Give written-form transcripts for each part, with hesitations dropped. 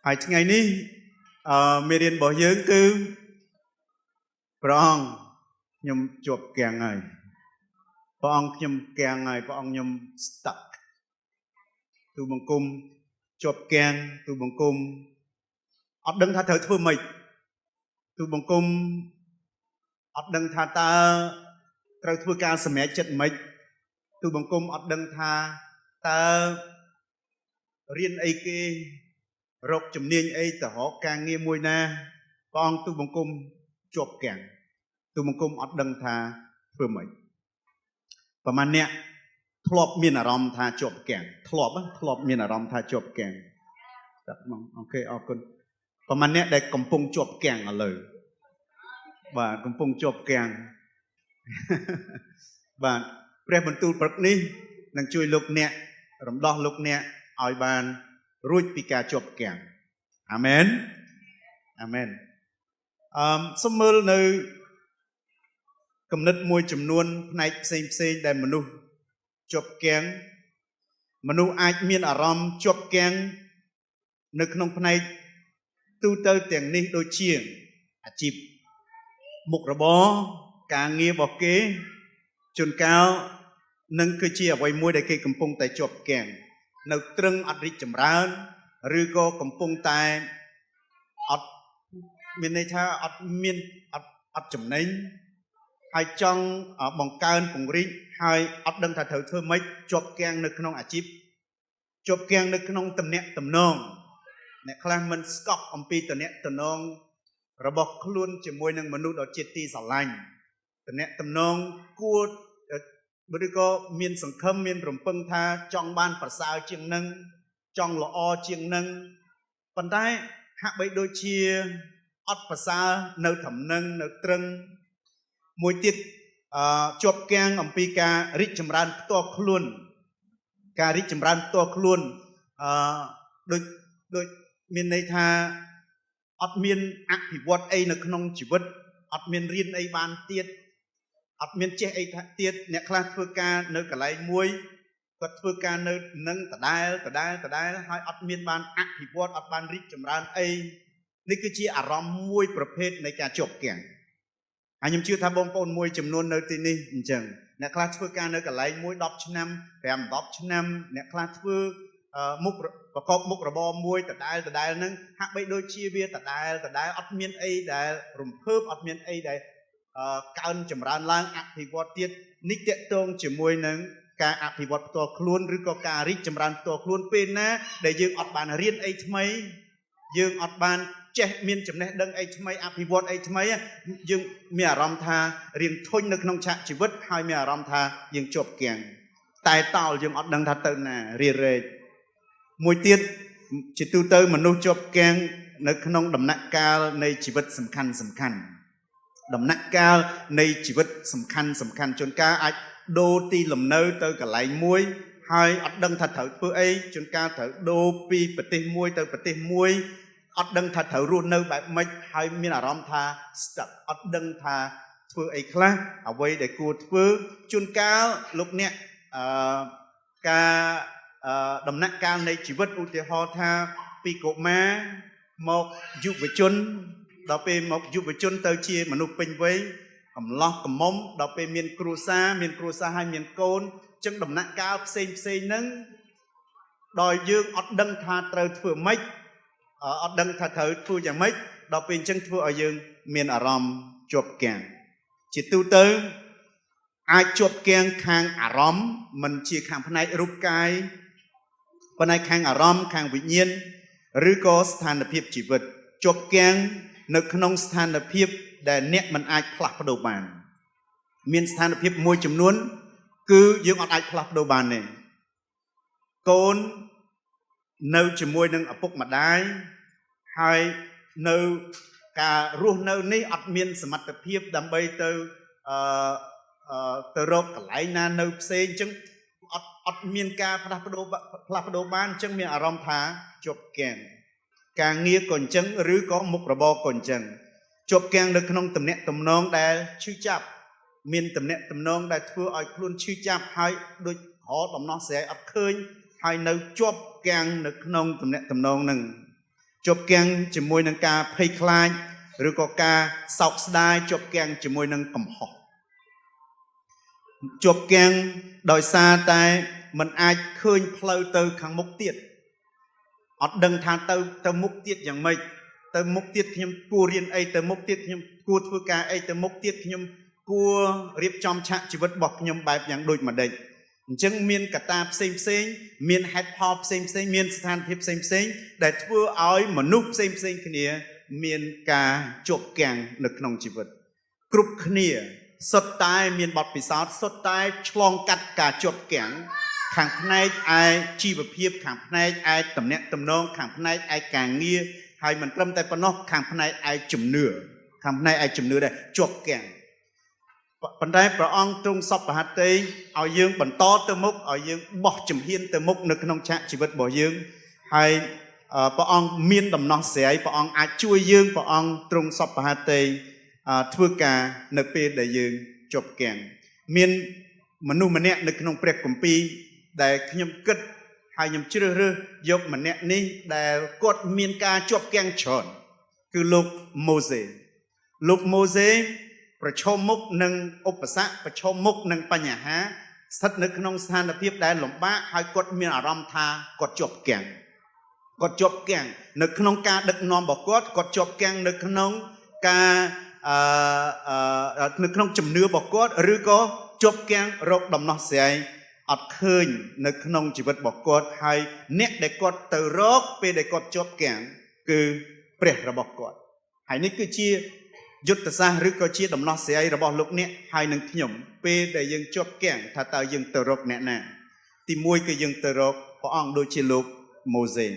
Haiថ្ងៃនេះមេរៀនរបស់យើងគឺព្រះអង្គខ្ញុំជាប់គាំងហើយព្រះអង្គខ្ញុំគាំងហើយព្រះអង្គខ្ញុំ stuck ទូបង្គំជាប់គាំងទូបង្គំអត់ដឹងថាត្រូវធ្វើម៉េចទូបង្គំអត់ដឹងថាតើត្រូវធ្វើការសម្រេចចិត្តម៉េចទូបង្គំអត់ដឹងថាតើរៀនអីគេរកជំនាញអីទៅរកការងារមួយណាព្រះអង្គទូបង្គំជាប់គាំងទូបង្គំអត់ដឹងថាធ្វើម៉េចប្រហែលអ្នកធ្លាប់មានអារម្មណ៍ថាជាប់គាំងធ្លាប់មានអារម្មណ៍ថាជាប់គាំងដាក់មកអូខេអរគុណប្រហែលអ្នកដែលកំពុងជាប់គាំងឥឡូវបាទកំពុងជាប់គាំងបាទព្រះបន្ទូលព្រឹកនេះនឹងជួយលោកអ្នករំដោះលោកអ្នកឲ្យបានរួចពីការជាប់គាំងអាមែនអាមែនសូមមើលនៅគំនិតមួយចំនួនផ្នែកផ្សេងដែលមនុស្សជាប់គាំងមនុស្សអាចមានអារម្មណ៍ជាប់គាំងនៅក្នុងផ្នែកទូទៅទាំងនេះដូចជាអាជីពមុខរបរការងាររបស់គេជួនកាលនឹងគឺជាអ្វីមួយដែលគេកំពុងតែជាប់គាំងនៅត្រឹងអត់រីកចម្រើនឬក៏កំពុងតែអត់មានន័យថាអត់ចំណេញហើយចង់បង្កើនពង្រីកហើយអត់ដឹងថាត្រូវធ្វើម៉េចជាប់គាំងនៅក្នុងអាជីពជាប់គាំងនៅក្នុងទំនាក់ទំនងអ្នកខ្លះមិនស្កប់អំពីទំនាក់ទំនងរបស់ខ្លួនជាមួយនឹងមនុស្សដ៏ជាទីស្រឡាញ់ទំនាក់ទំនងគួរឬក៏មានសង្ឃឹមមានរំពឹងថាចង់បានប្រសើរជាងនឹងចង់ល្អជាងនឹងប៉ុន្តែហាក់បីដូចជាអត់ប្រសើរនៅត្រឹមនឹងនៅត្រឹងមួយទៀតជាប់គាំងអំពីការរីកចម្រើនផ្ទាល់ខ្លួនការរីកចម្រើនផ្ទាល់ខ្លួនដូចមានន័យថាអត់មានអភិវឌ្ឍអីនៅក្នុងជីវិតអត់មានរៀនអីបានទៀតអត់មានចេះអីទៀតអ្នកខ្លះធ្វើការនៅកន្លែងមួយគាត់ធ្វើការនៅនឹងដដែលហើយអត់មានបានអភិវឌ្ឍអត់បានរីកចម្រើនអីនេះគឺជាអារម្មណ៍មួយប្រភេទនៃការជាប់គាំងហើយខ្ញុំជឿថាបងប្អូនមួយចំនួននៅទីនេះអញ្ចឹងអ្នកខ្លះធ្វើការនៅកន្លែងមួយ10ឆ្នាំ5-10ឆ្នាំអ្នកខ្លះធ្វើប្រកបមុខរបរមួយដដែលហ្នឹងហាក់បីដូចជាវាដដែលអត់មានអីដែលរំភើបអត់មានអីដែលកើនចម្រើនឡើងអភិវឌ្ឍទៀតនេះតកតងជាមួយនឹងការអភិវឌ្ឍផ្ទាល់ខ្លួនឬក៏ការរីកចម្រើនផ្ទាល់ខ្លួនពេលណាដែលយើងអត់បានរៀនអីថ្មីយើងអត់បានចេះមានចំណេះដឹងអីថ្មីអភិវឌ្ឍអីថ្មីយើងមានអារម្មណ៍ថារៀងធុញនៅក្នុងឆាកជីវិតហើយមានអារម្មណ៍ថាយើងជាប់គាំងតែតោលយើងអត់ដឹងថាទៅណារៀរែកមួយទៀតជាទូទៅមនុស្សជាប់គាំងនៅក្នុងដំណាក់កាលនៃជីវិតសំខាន់ដំណាក់កាលនៃជីវិតសំខាន់ជួនកាលអាចដូរទីលំនៅទៅកន្លែងមួយហើយអត់ដឹងថាត្រូវធ្វើអីជួនកាលត្រូវដូរពីប្រទេសមួយទៅប្រទេសមួយអត់ដឹងថាត្រូវរស់នៅបែបម៉េចហើយមានអារម្មណ៍ថា stuck អត់ដឹងថាធ្វើអីខ្លះអ្វីដែលគួរធ្វើជួនកាលលោកអ្នកការដំណាក់កាលនៃជីវិតឧទាហរណ៍ថាពីកុមារមកយុវជនដល់ពេលមកយុវជនទៅជាមនុស្សពេញវ័យកំឡោះកំមុំដល់ពេលមានគ្រួសារហើយមានកូនចឹងដំណាក់កាលផ្សេងហ្នឹងដោយយើងអត់ដឹងថាត្រូវធ្វើម៉េចអត់ដឹងថាត្រូវធ្វើយ៉ាងម៉េចដល់ពេលអញ្ចឹងធ្វើឲ្យយើងមានអារម្មណ៍ជាប់គាំងជាទូទៅអាចជាប់គាំងខាងអារម្មណ៍មិនជាខាងផ្នែករូបកាយប៉ុន្តែខាងអារម្មណ៍ខាងវិញ្ញាណឬក៏ស្ថានភាពជីវិតជាប់គាំងនៅក្នុងស្ថានភាពដែលអ្នកមិនអាចផ្លាស់ប្ដូរបានមានស្ថានភាពមួយចំនួនគឺយើងអត់អាចផ្លាស់ប្ដូរបានទេកូននៅជាមួយនឹងឪពុកម្ដាយហើយនៅការរស់នៅនេះអត់មានសមត្ថភាពដើម្បីទៅរកកន្លែងណានៅផ្សេងអញ្ចឹងអត់មានការផ្លាស់ប្ដូរបានអញ្ចឹងមានអារម្មណ៍ថាជាប់គាំងការងារក៏អញ្ចឹងឬក៏មុខរបរក៏អញ្ចឹងជាប់គាំងនៅក្នុងទំនាក់ទំនងដែលឈឺចាប់មានទំនាក់ទំនងដែលធ្វើឲ្យខ្លួនឈឺចាប់ហើយដូចរកដំណោះស្រាយអត់ឃើញហើយនៅជាប់គាំងនៅក្នុងទំនាក់ទំនងហ្នឹង ជាប់គាំងជាមួយនឹងការភ័យខ្លាចឬក៏ការសោកស្ដាយជាប់គាំងជាមួយនឹងកំហុសជាប់គាំងដោយសារតែมันអាចឃើញផ្លូវទៅខាងមុខទៀតអត់ដឹងថាទៅមុខទៀតយ៉ាងម៉េចទៅមុខទៀតខ្ញុំគួររៀនអីទៅមុខទៀតខ្ញុំគួរធ្វើការអីទៅមុខទៀតខ្ញុំគួររៀបចំឆាកជីវិតរបស់ខ្ញុំបែបយ៉ាងដូចម្ដេចអញ្ចឹងមានកត្តាផ្សេងមានហេតុផលផ្សេងមានស្ថានភាពផ្សេងដែលធ្វើឲ្យមនុស្សផ្សេងគ្នាមានការជាប់គាំងនៅក្នុងជីវិតគ្រប់គ្នាសុទ្ធតែមានបទពិសោធន៍សុទ្ធតែឆ្លងកាត់ការជាប់គាំងខាងផ្នែកឯជីវភាពខាងផ្នែកឯតំណែងតំណងខាងផ្នែកឯការងារហើយមិនត្រឹមតែប៉ុណ្ណោះខាងផ្នែកឯជំនឿខាងផ្នែកឯជំនឿដែរជាប់គាំងប៉ុន្តែព្រះអង្គទ្រង់សពហត្ថេឲ្យយើងបន្តទៅមុខឲ្យយើងបោះជំហានទៅមុខនៅក្នុងឆាកជីវិតរបស់យើងហើយព្រះអង្គមានដំណោះស្រាយព្រះអង្គអាចជួយយើងព្រះអង្គទ្រង់សពហត្ថេធ្វើការនៅពេលដែលយើងជាប់គាំងមានមនុស្សម្នាក់នៅក្នុងព្រះគម្ពីរដែលខ្ញុំគិតហើយខ្ញុំជ្រើសរើសយកម្នាក់នេះដែលគាត់មានការជាប់គាំងច្រើនគឺលោកម៉ូសេប្រឈមមុខនឹងឧបសគ្គប្រឈមមុខនឹងបញ្ហាស្ថិតនៅក្នុងស្ថានភាពដែលលំបាកហើយគាត់មានអារម្មណ៍ថាគាត់ជាប់គាំងនៅក្នុងការដឹកនាំរបស់គាត់ជាប់គាំងនៅក្នុងការនៅក្នុងជំនឿរបស់គាត់ឬក៏ជាប់គាំងរកដំណោះស្រាយអត់ឃើញនៅក្នុងជីវិតរបស់គាត់ហើយអ្នកដែលគាត់ទៅរកពេលដែលគាត់ជាប់គាំងគឺព្រះរបស់គាត់ហើយនេះគឺជាយុទ្ធសាស្ត្រឬក៏ជាដំណោះស្រាយរបស់លោកអ្នកហើយនឹងខ្ញុំពេលដែលយើងជាប់គាំងថាតើយើងទៅរកអ្នកណាទី1គឺយើងទៅរកព្រះអង្គដូចជាលោកម៉ូសេ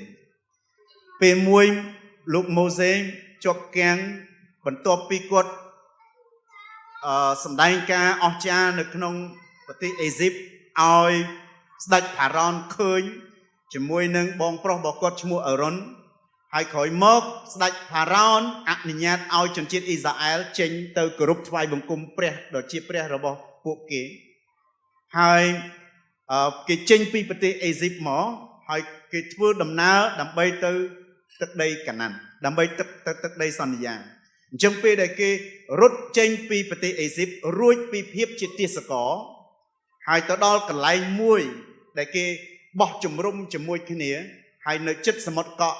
ពេលមួយលោកម៉ូសេជាប់គាំងបន្ទាប់ពីគាត់សម្ដែងការអស្ចារ្យនៅក្នុងប្រទេសអេស៊ីបឲ្យស្ដេចផារ៉ោនឃើញជាមួយនឹងបងប្រុសរបស់គាត់ឈ្មោះអារ៉ុនហើយក្រោយមកស្ដេចផារ៉ោនអនុញ្ញាតឲ្យជនជាតិអ៊ីស្រាអែលចេញទៅគោរពថ្វាយបង្គំព្រះដ៏ជាព្រះរបស់ពួកគេហើយគេចេញពីប្រទេសអេស៊ីបមកហើយគេធ្វើដំណើរដើម្បីទៅទឹកដីកាណាន់ដើម្បីទឹកដីសន្យាអញ្ចឹងពេលដែលគេរត់ចេញពីប្រទេសអេស៊ីបរួចពីភាពជាទាសករហើយទៅដល់កន្លែងមួយដែលគេបោះជំរុំជាមួយគ្នាហើយនៅជិតសមុទ្រកក់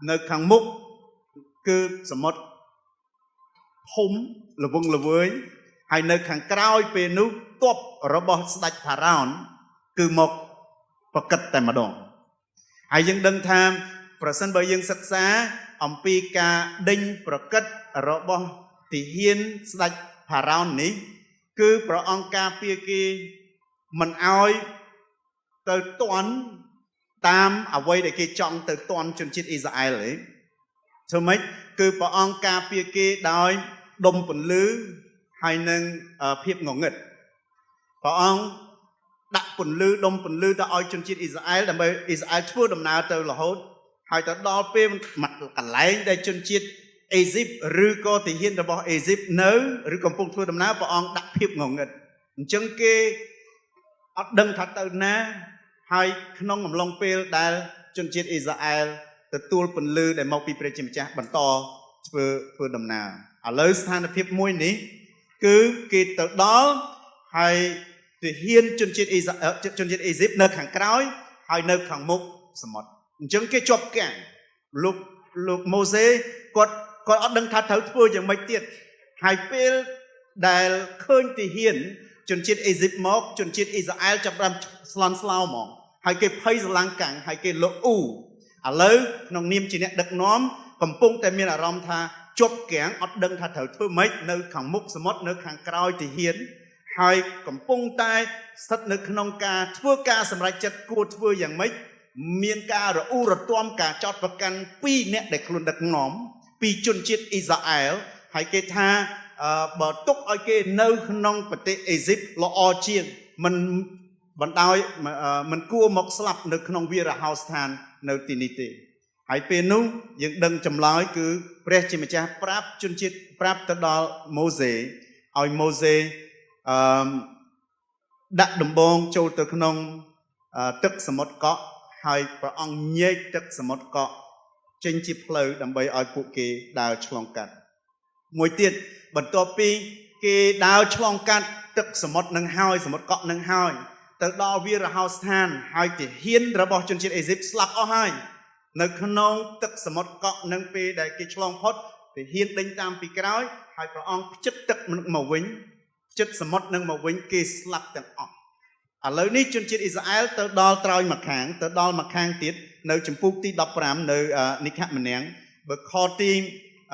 នៅខាងមុខគឺសមុទ្រធំល្វឹងល្វើយហើយនៅខាងក្រោយពេលនោះទ័ពរបស់ស្ដេចផារ៉ោនគឺមកប្រកិតតែម្ដងហើយយើងដឹងថាប្រសិនបើយើងសិក្សាអំពីការដេញប្រកិតរបស់ទាហានស្ដេចផារ៉ោននេះគឺព្រះអង្គការពារគេមិនអោយទៅទាន់តាមអ្វីដែលគេចង់ទៅទាន់ជនជាតិអ៊ីស្រាអែលទេធ្វើម៉េចគឺព្រះអង្គការពារគេដោយដុំពន្លឺហើយនឹងភាពងងឹតព្រះអង្គដាក់ពន្លឺដុំពន្លឺទៅឲ្យជនជាតិអ៊ីស្រាអែលដើម្បីអ៊ីស្រាអែលធ្វើដំណើរទៅរហូតហើយទៅដល់ពេលកន្លែងដែលជនជាតិអេស៊ីបឬក៏ទាហានរបស់អេស៊ីបនៅឬកំពុងធ្វើដំណើរព្រះអង្គដាក់ភាពងងឹតអញ្ចឹងគេអត់ដឹងថាទៅណាហើយក្នុងអំឡុងពេលដែលជនជាតិអ៊ីស្រាអែលទទួលពន្លឺដែលមកពីព្រះជាម្ចាស់បន្តធ្វើដំណើរឥឡូវស្ថានភាពមួយនេះគឺគេទៅដល់ហើយទាហានជនជាតិអ៊ីស៊ីបនៅខាងក្រោយហើយនៅខាងមុខសមុទ្រអញ្ចឹងគេជាប់គាំងលោកម៉ូសេគាត់អត់ដឹងថាត្រូវធ្វើយ៉ាងម៉េចទៀតហើយពេលដែលឃើញទាហានជនជាតិអេស៊ីបមកជនជាតិអ៊ីស្រាអែលចាប់ផ្ដើមស្លន់ស្លោមកហើយគេភ័យស្រឡាំងកាំងហើយគេលក់អ៊ូឥឡូវក្នុងនាមជាអ្នកដឹកនាំកំពុងតែមានអារម្មណ៍ថាជាប់គាំងអត់ដឹងថាត្រូវធ្វើម៉េចនៅខាងមុខសមុទ្រនៅខាងក្រោយទាហានហើយកំពុងតែស្ថិតនៅក្នុងការធ្វើការសម្រេចចិត្តគួរធ្វើយ៉ាងម៉េចមានការរអ៊ូរទាំការចោទប្រកាន់ពីអ្នកដែលខ្លួនដឹកនាំពីជនជាតិអ៊ីស្រាអែលហើយគេថាបើទុកឲ្យគេនៅក្នុងប្រទេសអេស៊ីបល្អជាងមិនគួរមកស្លាប់នៅក្នុងវីរហោស្ថាននៅទីនេះទេហើយពេលនោះយើងដឹងចម្លើយគឺព្រះជាម្ចាស់ប្រាប់ជនជាតិប្រាប់ទៅដល់ម៉ូសេឲ្យម៉ូសេដាក់ដំបងចូលទៅក្នុងទឹកសមុទ្រកក់ ហើយព្រះអង្គញែកទឹកសមុទ្រកកចេញជាផ្លូវដើម្បីឲ្យពួកគេដើរឆ្លងកាត់មួយទៀតបន្ទាប់ពីគេដើរឆ្លងកាត់ទឹកសមុទ្រនឹងហើយសមុទ្រកកនឹងហើយទៅដល់វារហោស្ថានហើយទាហានរបស់ជនជាតិអេស៊ីបស្លាប់អស់ហើយនៅក្នុងទឹកសមុទ្រកកនឹងពេលដែលគេឆ្លងផុតទាហានដេញតាមពីក្រោយហើយព្រះអង្គផ្ចិតទឹកមកវិញផ្ចិតសមុទ្រនឹងមកវិញគេស្លាប់ទាំងអស់ឥឡូវនេះជនជាតិអ៊ីស្រាអែលទៅដល់ត្រើយម្ខាងទៅដល់ម្ខាងទៀតនៅចំពុកទី15នៅនិខមនាងបើខទី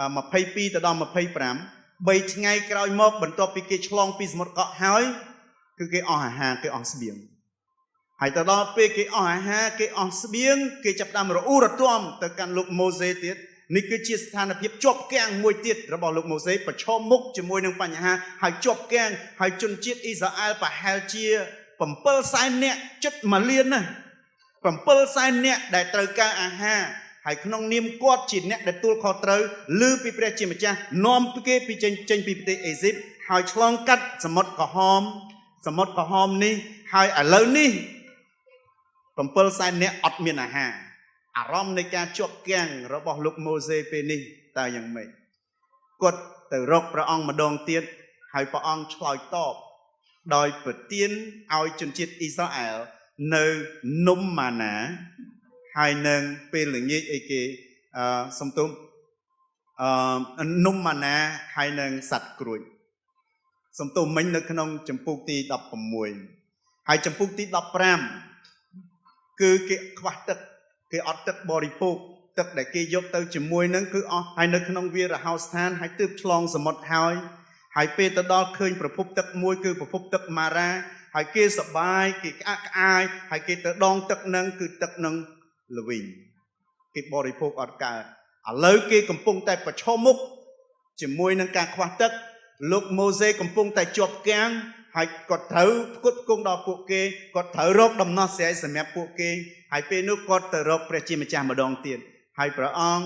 22ទៅដល់25 3ថ្ងៃក្រោយមកបន្ទាប់ពីគេឆ្លងពីសមុទ្រកកហើយគឺគេអស់អាហារគេអស់ស្បៀងហើយទៅដល់ពេលគេអស់អាហារគេអស់ស្បៀងគេចាប់ផ្ដើមរអ៊ូរទាំទៅកាន់លោកម៉ូសេទៀតនេះគឺជាស្ថានភាពជាប់គាំងមួយទៀតរបស់លោកម៉ូសេប្រឈមមុខជាមួយនឹងបញ្ហាហើយជាប់គាំងហើយជនជាតិអ៊ីស្រាអែលប្រហែលជា700,000 នាក់ជិត1លានណា700,000 នាក់ដែលត្រូវការអាហារហើយក្នុងនាមគាត់ជាអ្នកដែលទួលខុសត្រូវឮពីព្រះជាម្ចាស់នាំគេពីចេញពីប្រទេសអេស៊ីបហើយឆ្លងកាត់សមុទ្រក្រហមនេះហើយឥឡូវនេះ700,000 នាក់អត់មានអាហារអារម្មណ៍នៃការជាប់គាំងរបស់លោកម៉ូសេពេលនេះតើយ៉ាងម៉េចគាត់ទៅរកព្រះអង្គម្ដងទៀតហើយព្រះអង្គឆ្លើយតបដោយប្រទានឲ្យជនជាតិអ៊ីស្រាអែលនៅនំម៉ាណាហើយនឹងពេលល្ងាចអីគេសំទុំនំម៉ាណាហើយនឹងសត្វក្រួយសំទុំមិញនៅក្នុងចំពុកទី16ហើយចំពុកទី15គឺគេខ្វះទឹកគេអត់ទឹកបរិភោគទឹកដែលគេយកទៅជាមួយនឹងគឺអស់ហើយនៅក្នុងវារហោស្ថានហើយទើបឆ្លងសមុទ្រហើយពេលទៅដល់ឃើញប្រភពទឹកមួយគឺប្រភពទឹកម៉ារ៉ាហើយគេសប្បាយគេក្អាក់ក្អាយហើយគេទៅដងទឹកនឹងគឺទឹកនឹងល្វីងគេបរិភោគអត់កើតឥឡូវគេកំពុងតែប្រឈមមុខជាមួយនឹងការខ្វះទឹកលោកម៉ូសេកំពុងតែជាប់គាំងហើយគាត់ត្រូវផ្គត់ផ្គង់ដល់ពួកគេគាត់ត្រូវរកដំណោះស្រាយសម្រាប់ពួកគេហើយពេលនោះគាត់ទៅរកព្រះជាម្ចាស់ម្ដងទៀតហើយព្រះអង្គ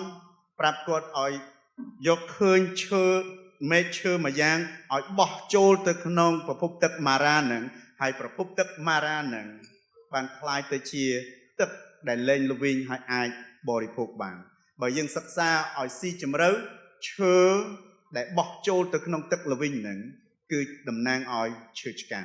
ប្រាប់គាត់ឲ្យយកឃើញឈើមេឃឈើមួយយ៉ាងឲ្យបោះចូលទៅក្នុងប្រភពទឹកម៉ារ៉ានឹងហើយប្រភពទឹកម៉ារ៉ានឹងបានคล้ายទៅជាទឹកដែលលែងល្វីងហើយអាចបរិភោគបានបើយើងសិក្សាឲ្យស៊ីជម្រៅឈើដែលបោះចូលទៅក្នុងទឹកល្វីងនឹងគឺតំណាងឲ្យឈើឆ្កា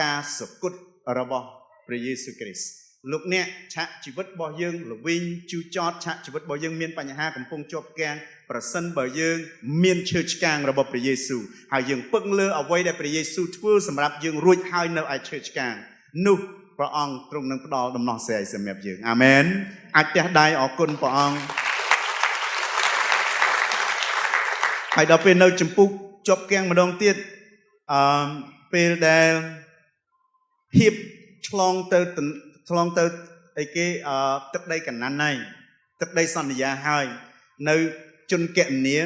ការសគត់របស់ព្រះយេស៊ូវគ្រីស្ទលោកអ្នកឆាកជីវិតរបស់យើងល្វីងជូរចត់ឆាកជីវិតរបស់យើងមានបញ្ហាកំពុងជាប់គាំងប្រសិនបើយើងមានឈើឆ្កាងរបស់ព្រះយេស៊ូវហើយយើងពឹងលើអ្វីដែលព្រះយេស៊ូវធ្វើសម្រាប់យើងរួចហើយនៅឯឈើឆ្កាងនោះព្រះអង្គទ្រង់នឹងផ្ដល់ដំណោះស្រាយសម្រាប់យើងអាមែនអាចទះដៃអរគុណព្រះអង្គហើយដល់ពេលនៅចំពុកជាប់គាំងម្ដងទៀតពេលដែលហៀបឆ្លងទៅអីគេទឹកដីកាណានហើយទឹកដីសន្យាហើយនៅជនគណនា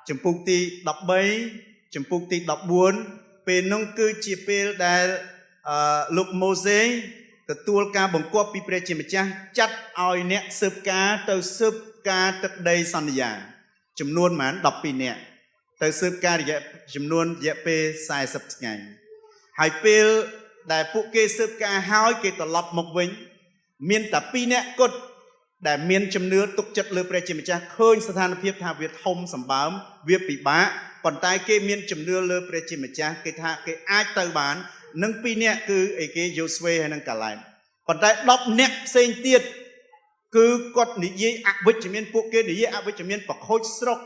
ចំពុកទី13ចំពុកទី14ពេលនោះគឺជាពេលដែលលោកម៉ូសេទទួលការបង្គាប់ពីព្រះជាម្ចាស់ចាត់ឲ្យអ្នកស៊ើបការទៅស៊ើបការទឹកដីសន្យាចំនួនប្រហែល12នាក់ទៅស៊ើបការរយៈពេល40ថ្ងៃហើយពេលដែលពួកគេស៊ើបការហើយគេត្រឡប់មកវិញមានតែ2នាក់គត់ដែលមានជំនឿទុកចិត្តលើព្រះជាម្ចាស់ឃើញស្ថានភាពថាវាធំសម្បើមវាពិបាកប៉ុន្តែគេមានជំនឿលើព្រះជាម្ចាស់គេថាគេអាចទៅបាននឹង2នាក់គឺអីគេយូស្វេហើយនិងកាឡែបប៉ុន្តែ10នាក់ផ្សេងទៀតគឺគាត់និយាយអវិជ្ជមានពួកគេនិយាយអវិជ្ជមានប្រខូចស្រុក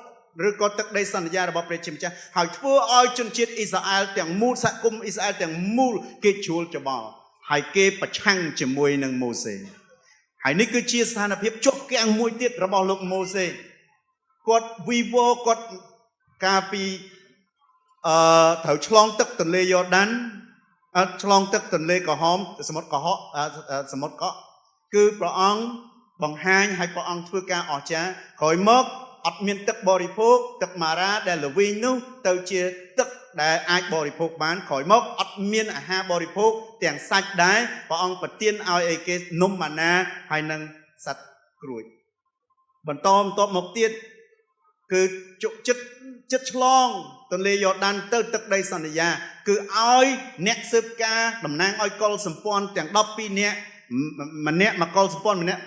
ឬក៏ទឹកដីសន្យារបស់ព្រះជាម្ចាស់ហើយធ្វើឲ្យជនជាតិអ៊ីស្រាអែលទាំងមូលសហគមន៍អ៊ីស្រាអែលទាំងមូលគេជ្រួលច្បល់ហើយគេប្រឆាំងជាមួយនឹងម៉ូសេហើយនេះគឺជាស្ថានភាពជាប់គាំងមួយទៀតរបស់លោកម៉ូសេគាត់វីវគាត់កាលពីត្រូវឆ្លងទឹកទន្លេយ៉ូដានឆ្លងទឹកទន្លេក្រហមសមុទ្រកកគឺព្រះអង្គបង្ហាញឲ្យព្រះអង្គធ្វើការអស្ចារ្យក្រោយមកអត់មានទឹកបរិភោគទឹកម៉ារ៉ាដែលល្វីងនោះទៅជាទឹកដែលអាចបរិភោគបានក្រោយមកអត់មានអាហារបរិភោគទាំងសាច់ដែរព្រះអង្គប្រទានឲ្យអីគេនំម៉ាណាហើយនឹងសត្វក្រួយបន្តមកទៀតគឺចិត្តឆ្លងទន្លេយ៉ូដានទៅទឹកដីសន្យាគឺឲ្យអ្នកស៊ើបការតំណាងឲ្យកុលសម្ព័ន្ធទាំង12នាក់ ម្នាក់មកកលសម្ព័ន្ធម្នាក់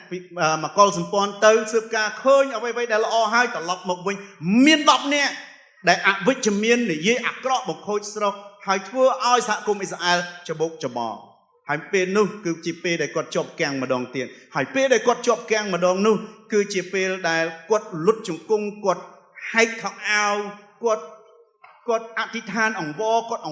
មកកលសម្ព័ន្ធទៅស៊ើបការឃើញអ្វីៗដែលល្អហើយត្រឡប់មកវិញមាន10នាក់ដែលអវិជ្ជមាននិយាយអាក្រក់បង្ខូចស្រុកហើយធ្វើឲ្យសហគមន៍អ៊ីស្រាអែលច្បុកច្បល់ហើយពេលនោះគឺជាពេលដែលគាត់ជាប់គាំងម្ដងទៀតហើយពេលដែលគាត់ជាប់គាំងម្ដងនោះគឺជាពេលដែលគាត់លុតជង្គង់គាត់ហែកខោអាវគាត់អធិដ្ឋានអង្វរគាត់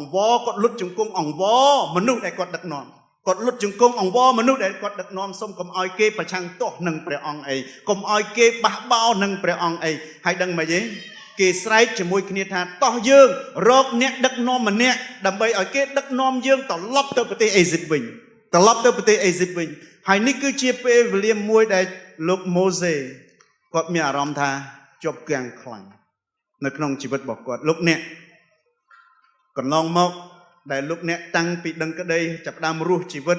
លុតជង្គង់អង្វរមនុស្សដែលគាត់ដឹកនាំគាត់លុតជង្គង់អង្វរមនុស្សដែលគាត់ដឹកនាំសូមកុំឲ្យគេប្រឆាំងទាស់នឹងព្រះអង្គអីកុំឲ្យគេបះបោរនឹងព្រះអង្គអីហើយដឹងមិនទេគេស្រែកជាមួយគ្នាថាតោះយើងរកអ្នកដឹកនាំម្នាក់ដើម្បីឲ្យគេដឹកនាំយើងត្រឡប់ទៅប្រទេសអេស៊ីបវិញហើយនេះគឺជាពេលវេលាមួយដែលលោកម៉ូសេគាត់មានអារម្មណ៍ថាជាប់គាំងខ្លាំងនៅក្នុងជីវិតរបស់គាត់លោកអ្នកកន្លងមកដែលលោកអ្នកតាំងពីដឹងក្តីចាប់ផ្ដើមរស់ជីវិត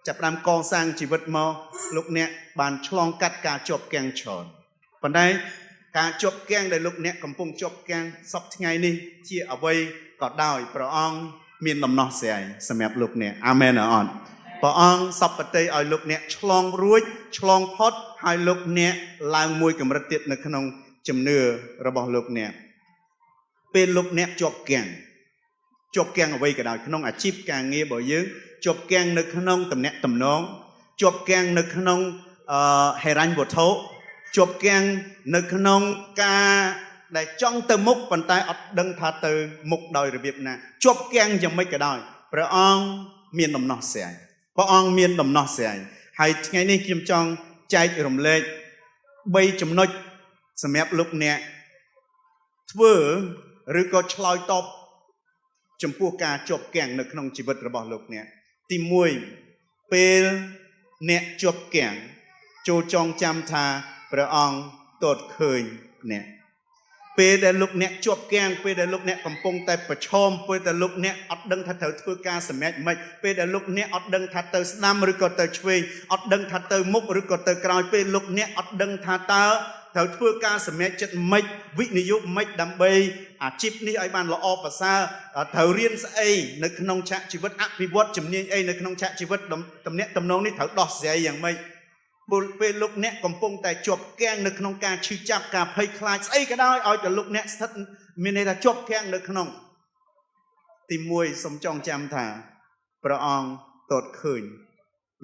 ចាប់ផ្ដើមកសាងជីវិតមកលោកអ្នកបានឆ្លងកាត់ការជាប់គាំងច្រើនប៉ុន្តែការជាប់គាំងដែលលោកអ្នកកំពុងជាប់គាំងសពថ្ងៃនេះជាអ្វីក៏ដោយព្រះអង្គមានដំណោះស្រាយសម្រាប់លោកអ្នកអាមែនអត់ព្រះអង្គសពតិឲ្យលោកអ្នកឆ្លងរួចឆ្លងផុតហើយលោកអ្នកឡើងមួយកម្រិតទៀតនៅក្នុងជំនឿរបស់លោកអ្នកពេលលោកអ្នកជាប់គាំងអ្វីក៏ដោយក្នុងអាជីពការងាររបស់យើងជាប់គាំងនៅក្នុងតំណែងតំណងជាប់គាំងនៅក្នុងហិរញ្ញវត្ថុជាប់គាំងនៅក្នុងការដែលចង់ទៅមុខប៉ុន្តែអត់ដឹងថាទៅមុខដោយរបៀបណាជាប់គាំងយ៉ាងម៉េចក៏ដោយព្រះអង្គមានដំណោះស្រាយហើយថ្ងៃនេះខ្ញុំចង់ចែករំលែក3ចំណុចសម្រាប់លោកអ្នកធ្វើឬក៏ឆ្លើយតបចំពោះការជាប់គាំងនៅក្នុងជីវិតរបស់លោកអ្នកទី1ពេលអ្នកជាប់គាំងចូលចងចាំថាព្រះអង្គទតឃើញអ្នកពេលដែលលោកអ្នកជាប់គាំងពេលដែលលោកអ្នកកំពុងតែប្រឈមពេលដែលលោកអ្នកអត់ដឹងថាត្រូវធ្វើការសម្រេចមិនពេលដែលលោកអ្នកអត់ដឹងថាទៅស្ដាំឬក៏ទៅឆ្វេងអត់ដឹងថាទៅមុខឬក៏ទៅក្រោយពេលលោកអ្នកអត់ដឹងថាតើត្រូវធ្វើការសម្រេចចិត្តមិនវិនិយោគមិនដើម្បីអាជីពនេះឲ្យបានល្អប្រសើរត្រូវរៀនស្អីនៅក្នុងឆាកជីវិតអភិវឌ្ឍជំនាញអីនៅក្នុងឆាកជីវិតតំណែងតំណងនេះត្រូវដោះស្រាយយ៉ាងម៉េចពេលលោកអ្នកកំពុងតែជាប់គាំងនៅក្នុងការឈឺចាប់ការភ័យខ្លាចស្អីក៏ដោយឲ្យតែលោកអ្នកស្ថិតមានន័យថាជាប់គាំងនៅក្នុងទី1សូមចងចាំថាព្រះអង្គទតឃើញ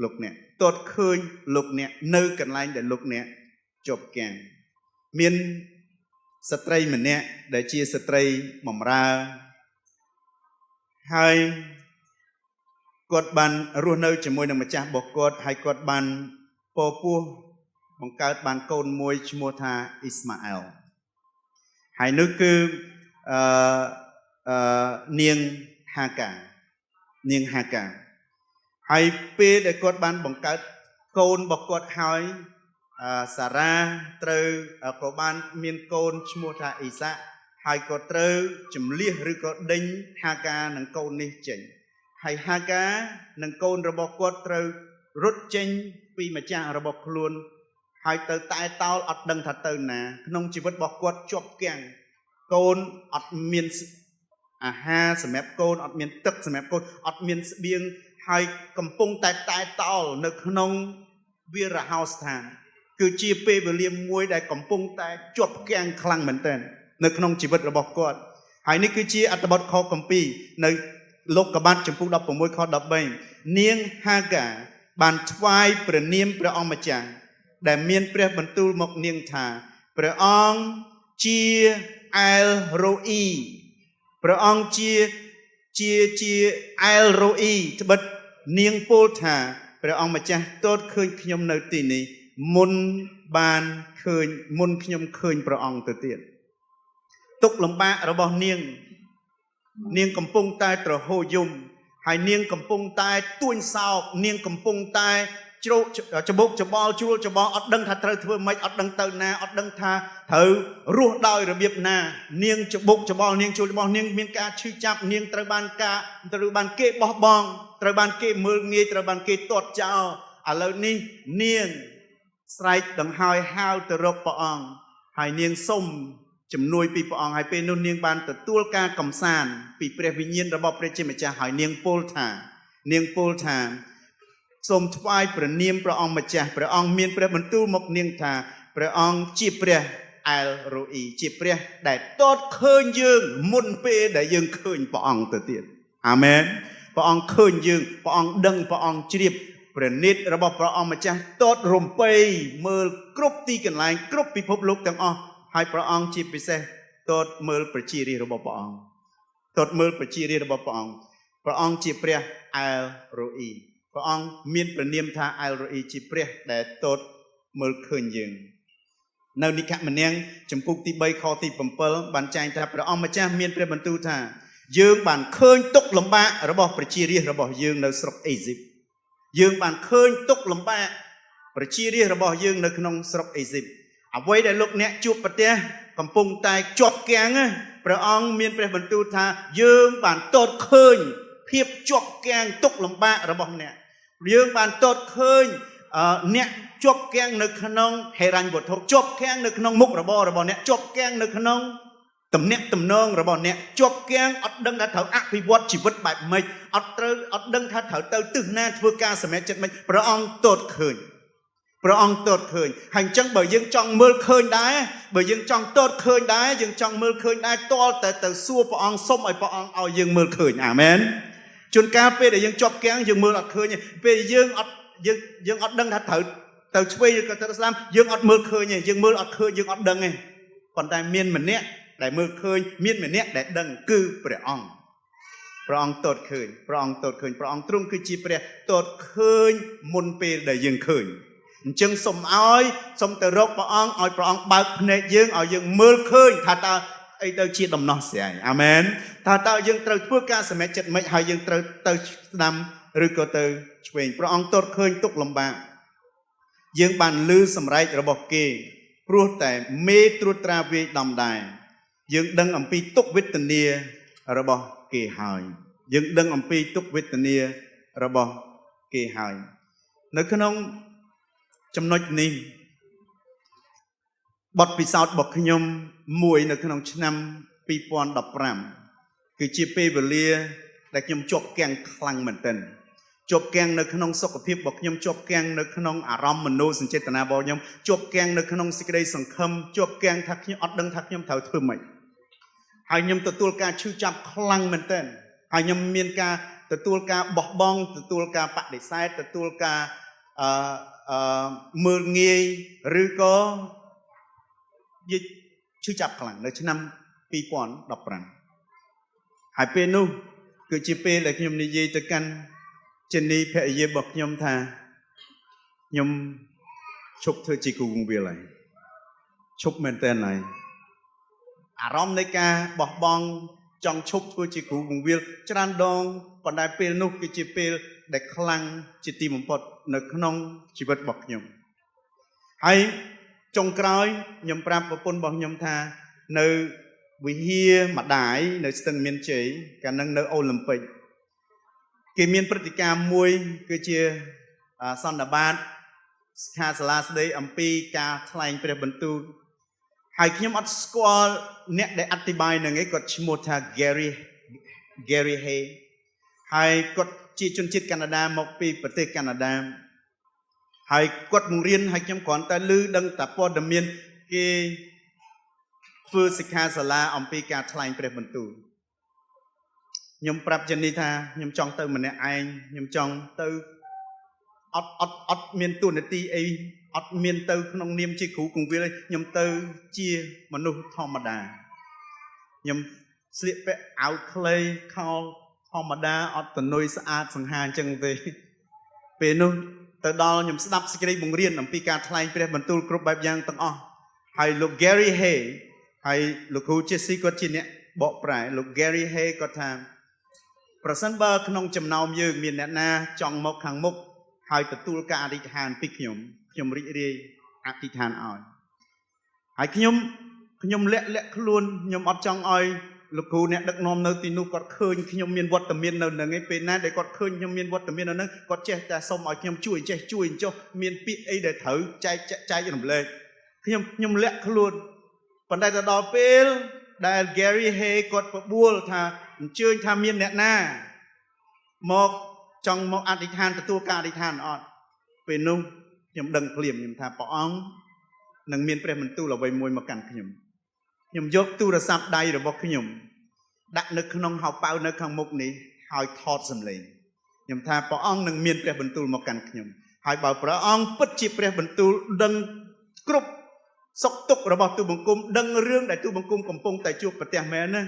លោកអ្នកនៅកន្លែងដែលលោកអ្នកជាប់គាំងមានស្ត្រីម្នាក់ដែលជាស្ត្រីបម្រើហើយគាត់បានរស់នៅជាមួយនឹងម្ចាស់របស់គាត់ហើយគាត់បានពោពោះបង្កើតបានកូនមួយឈ្មោះថាអ៊ីស្ម៉ាអែលហើយនោះគឺនាងហាកាហើយពេលដែលគាត់បានបង្កើតកូនរបស់គាត់ហើយសារ៉ាត្រូវក៏បានមានកូនឈ្មោះថាអ៊ីសាហើយក៏ត្រូវចម្លៀសឬក៏ដេញហាកានឹងកូននេះចេញហើយហាកានឹងកូនរបស់គាត់ត្រូវរត់ចេញពីម្ចាស់របស់ខ្លួនហើយទៅតែតោលអត់ដឹងថាទៅណាក្នុងជីវិតរបស់គាត់ជាប់គាំងកូនអត់មានអាហារសម្រាប់កូនអត់មានទឹកសម្រាប់កូនអត់មានស្បៀងហើយកំពុងតែតោលនៅក្នុងវាលរហោស្ថានគឺជាពេលវេលាមួយដែលកំពុងតែជាប់គាំងខ្លាំងមែនទែននៅក្នុងជីវិតរបស់គាត់ហើយនេះគឺជាអត្ថបទខគម្ពីរនៅលោកកបាត់ចំពុក16ខ13នាងហាកាបានថ្វាយព្រះនាមព្រះអង្គម្ចាស់ដែលមានព្រះបន្ទូលមកនាងថាព្រះអង្គជាអែលរ៉ូអ៊ីព្រះអង្គជាអែលរ៉ូអ៊ីត្បិតនាងពោលថាព្រះអង្គម្ចាស់ទតឃើញខ្ញុំនៅទីនេះមុនខ្ញុំឃើញព្រះអង្គទៅទៀតទុក្ខលំបាករបស់នាងកំពុងតែត្រហូរយំហើយនាងកំពុងតែទួញសោកនាងកំពុងតែជ្រោកច្បុកច្បល់ជួលច្បល់អត់ដឹងថាត្រូវធ្វើម៉េចអត់ដឹងទៅណាអត់ដឹងថាត្រូវរស់ដោយរបៀបណានាងច្បុកច្បល់នាងជួលច្បល់នាងមានការឈឺចាប់នាងត្រូវបានគេបោះបង់ត្រូវបានគេមើលងាយត្រូវបានគេទាត់ចោលឥឡូវនេះនាងស្រែកដង្ហើយហៅទៅរកព្រះអង្គហើយនាងសុំជំនួយពីព្រះអង្គហើយពេលនោះនាងបានទទួលការកំសាន្តពីព្រះវិញ្ញាណរបស់ព្រះជាម្ចាស់ហើយនាងពោលថា សូមថ្វាយព្រះនាមព្រះអង្គម្ចាស់ព្រះអង្គមានព្រះបន្ទូលមកនាងថាព្រះអង្គជាព្រះអែលរ៉ូអ៊ីជាព្រះដែលតតឃើញយើងមុនពេលដែលយើងឃើញព្រះអង្គទៅទៀតអាមែនព្រះអង្គឃើញយើងព្រះអង្គដឹងព្រះអង្គជ្រាបព្រះនេតរបស់ព្រះអង្គម្ចាស់តតរំពេមើលគ្រប់ទីកន្លែងគ្រប់ពិភពលោកទាំងអស់ហើយព្រះអង្គជាពិសេសតតមើលប្រជារាស្ត្ររបស់ព្រះអង្គតតមើលប្រជារាស្ត្ររបស់ព្រះអង្គព្រះអង្គជាព្រះអែលរ៉ូអ៊ីព្រះអង្គមានព្រះនាមថាអែលរ៉ូអ៊ីជាព្រះដែលតតមើលឃើញយើងនៅនិកមនាងចំពុកទី3ខទី7បានចែងថាព្រះអង្គម្ចាស់មានព្រះបន្ទូលថាយើងបានឃើញទុក្ខលំបាករបស់ប្រជារាស្ត្ររបស់យើងនៅស្រុកអេស៊ីបយើងបានឃើញទុក្ខលំបាកប្រជារាស្ត្ររបស់យើងនៅក្នុងស្រុកអេស៊ីបអ្វីដែលលោកអ្នកជួបប្រទះកំពុងតែជាប់គាំងព្រះអង្គមានព្រះបន្ទូលថាយើងបានតតឃើញភាពជាប់គាំងទុក្ខលំបាករបស់អ្នកយើងបានតតឃើញអ្នកជាប់គាំងនៅក្នុងហេរញ្ញវត្ថុជាប់គាំងនៅក្នុងមុខរបររបស់អ្នកជាប់គាំងនៅក្នុងទំនាក់ទំនងរបស់អ្នកជាប់គាំងអត់ដឹងថាត្រូវអភិវឌ្ឍជីវិតបែបម៉េចអត់ដឹងថាត្រូវទៅទិសណាធ្វើការសម្រេចចិត្តម៉េចព្រះអង្គតតឃើញព្រះអង្គតតឃើញហើយអញ្ចឹងបើយើងចង់មើលឃើញដែរបើយើងចង់តតឃើញដែរយើងចង់មើលឃើញដែរទាល់តែទៅសួរព្រះអង្គសុំឲ្យព្រះអង្គឲ្យយើងមើលឃើញអាមែនជួនកាលពេលដែលយើងជាប់គាំងយើងមើលអត់ឃើញពេលយើងអត់ដឹងថាត្រូវទៅឆ្វេងឬក៏ទៅស្ដាំយើងអត់មើលឃើញទេយើងមើលអត់ឃើញយើងអត់ដឹងទេប៉ុន្តែមានម្នាក់ដែលមើលឃើញមានម្នាក់ដែលដឹងគឺព្រះអង្គតតឃើញព្រះអង្គតតឃើញព្រះអង្គទ្រង់គឺជាព្រះតតឃើញមុនពេលដែលយើងឃើញអញ្ចឹងសូមទៅរកព្រះអង្គឲ្យព្រះអង្គបើកភ្នែកយើងឲ្យយើងមើលឃើញថាតើអីទៅជាដំណោះស្រាយអាមែនតើយើងត្រូវធ្វើការសម្រេចចិត្តម៉េចហើយយើងត្រូវទៅស្ដាំឬក៏ទៅឆ្វេងព្រះអង្គតតឃើញទុក្ខលំបាកយើងបានឮសម្រែករបស់គេព្រោះតែមេត្រួតត្រាវាយដំដែរយើងដឹងអំពីទុក្ខវេទនារបស់គេហើយយើងដឹងអំពីទុក្ខវេទនារបស់គេហើយនៅក្នុងចំណុចនេះបទពិសោធន៍របស់ខ្ញុំមួយនៅក្នុងឆ្នាំ2015គឺជាពេលវេលាដែលខ្ញុំជាប់គាំងខ្លាំងមែនទែនជាប់គាំងនៅក្នុងសុខភាពរបស់ខ្ញុំជាប់គាំងនៅក្នុងអារម្មណ៍មនោសញ្ចេតនារបស់ខ្ញុំជាប់គាំងនៅក្នុងសេចក្តីសង្ឃឹមជាប់គាំងថាខ្ញុំអត់ដឹងថាខ្ញុំត្រូវធ្វើម៉េចហើយខ្ញុំទទួលការឈឺចាប់ខ្លាំងមែនទែនហើយខ្ញុំមានការទទួលការបោះបង់ទទួលការបដិសេធទទួលការមើលងាយឬក៏ឈឺចាប់ខ្លាំងនៅឆ្នាំ2015ហើយពេលនោះគឺជាពេលដែលខ្ញុំនិយាយទៅកាន់ចេនីភរិយារបស់ខ្ញុំថាខ្ញុំឈប់ធ្វើជាគ្រូគង្វាលហើយឈប់មែនតើហើយអារម្មណ៍នៃការបោះបង់ចង់ឈប់ធ្វើជាគ្រូគង្វាលច្រើនដងប៉ុន្តែពេលនោះគឺជាពេលដែលខ្លាំងជាទីបំផុតនៅក្នុងជីវិតរបស់ខ្ញុំហើយចុងក្រោយខ្ញុំប្រាប់ប្រពន្ធរបស់ខ្ញុំថានៅវិហារម្ដាយនៅស្ទឹងមានជ័យកាលនឹងនៅអូឡ িম্প ិកគេមានព្រឹត្តិការណ៍មួយគឺជាសន្និបាតខាសាលាស្ដីអំពីការថ្លែងព្រះបន្ទូលហើយខ្ញុំអត់ស្គាល់អ្នកដែលអធិប្បាយនឹងឯងគាត់ឈ្មោះថា Gary Hay ហើយគាត់ជាជនជាតិកាណាដាមកពីប្រទេសកាណាដាហើយគាត់បង្រៀនឲ្យខ្ញុំគ្រាន់តែឮដឹងតែព័ត៌មានគេធ្វើសិក្ខាសាលាអំពីការថ្លែងព្រះបន្ទូលខ្ញុំប្រាប់ចេនីថាខ្ញុំចង់ទៅម្នាក់ឯងខ្ញុំចង់ទៅអត់មានទួនាទីអីអត់មានទៅក្នុងនាមជាគ្រូគង្វាលខ្ញុំទៅជាមនុស្សធម្មតាខ្ញុំស្លៀកពាក់អាវខ្លីខោធម្មតាអត់តនុយស្អាតសង្ហាអញ្ចឹងទេពេលនោះទៅដល់ខ្ញុំស្ដាប់សេចក្តីបង្រៀនអំពីការថ្លែងព្រះបន្ទូលគ្រប់បែបយ៉ាងទាំងអស់ហើយលោក Gary Hay ហើយលោកគ្រូ Jesse គាត់ជាអ្នកបកប្រែលោក Gary Hay គាត់ថាប្រសិនបើក្នុងចំណោមយើងមានអ្នកណាចង់មកខាងមុខហើយទទួលការអធិដ្ឋានពីខ្ញុំរីករាយអធិដ្ឋានឲ្យហើយខ្ញុំលាក់ខ្លួនខ្ញុំអត់ចង់ឲ្យលោកគ្រូអ្នកដឹកនាំនៅទីនោះគាត់ឃើញខ្ញុំមានវត្តមាននៅនឹងឯពេលណាដែលគាត់ឃើញខ្ញុំមានវត្តមាននៅនឹងគាត់ចេះតែសុំឲ្យខ្ញុំជួយចុះមានពាក្យអីដែលត្រូវចែករំលែកខ្ញុំលាក់ខ្លួនប៉ុន្តែទៅដល់ពេលដែល Gary Hay គាត់បបួលថាអញ្ជើញថាមានអ្នកណាមក trong một adi than từ tua ca adi than ọt về nung nhầm đừng liềm nhầm thà bỏ ong nâng miên pre mình tu là về môi mà cằn nhầm dốc tu là sắp đây rồi bọc nhầm đặt nước nông học bao nước hàng mục này hỏi thọt dùm lên nhầm thà bỏ ong nâng miên pre mình tu mà cằn nhầm hỏi bảo bỏ ong bất chi pre mình tu đừng cướp sọc tục rồi bảo tu bằng cung đừng rương đại tu bằng cung cầm pông tại chuột bật tè mẹ nè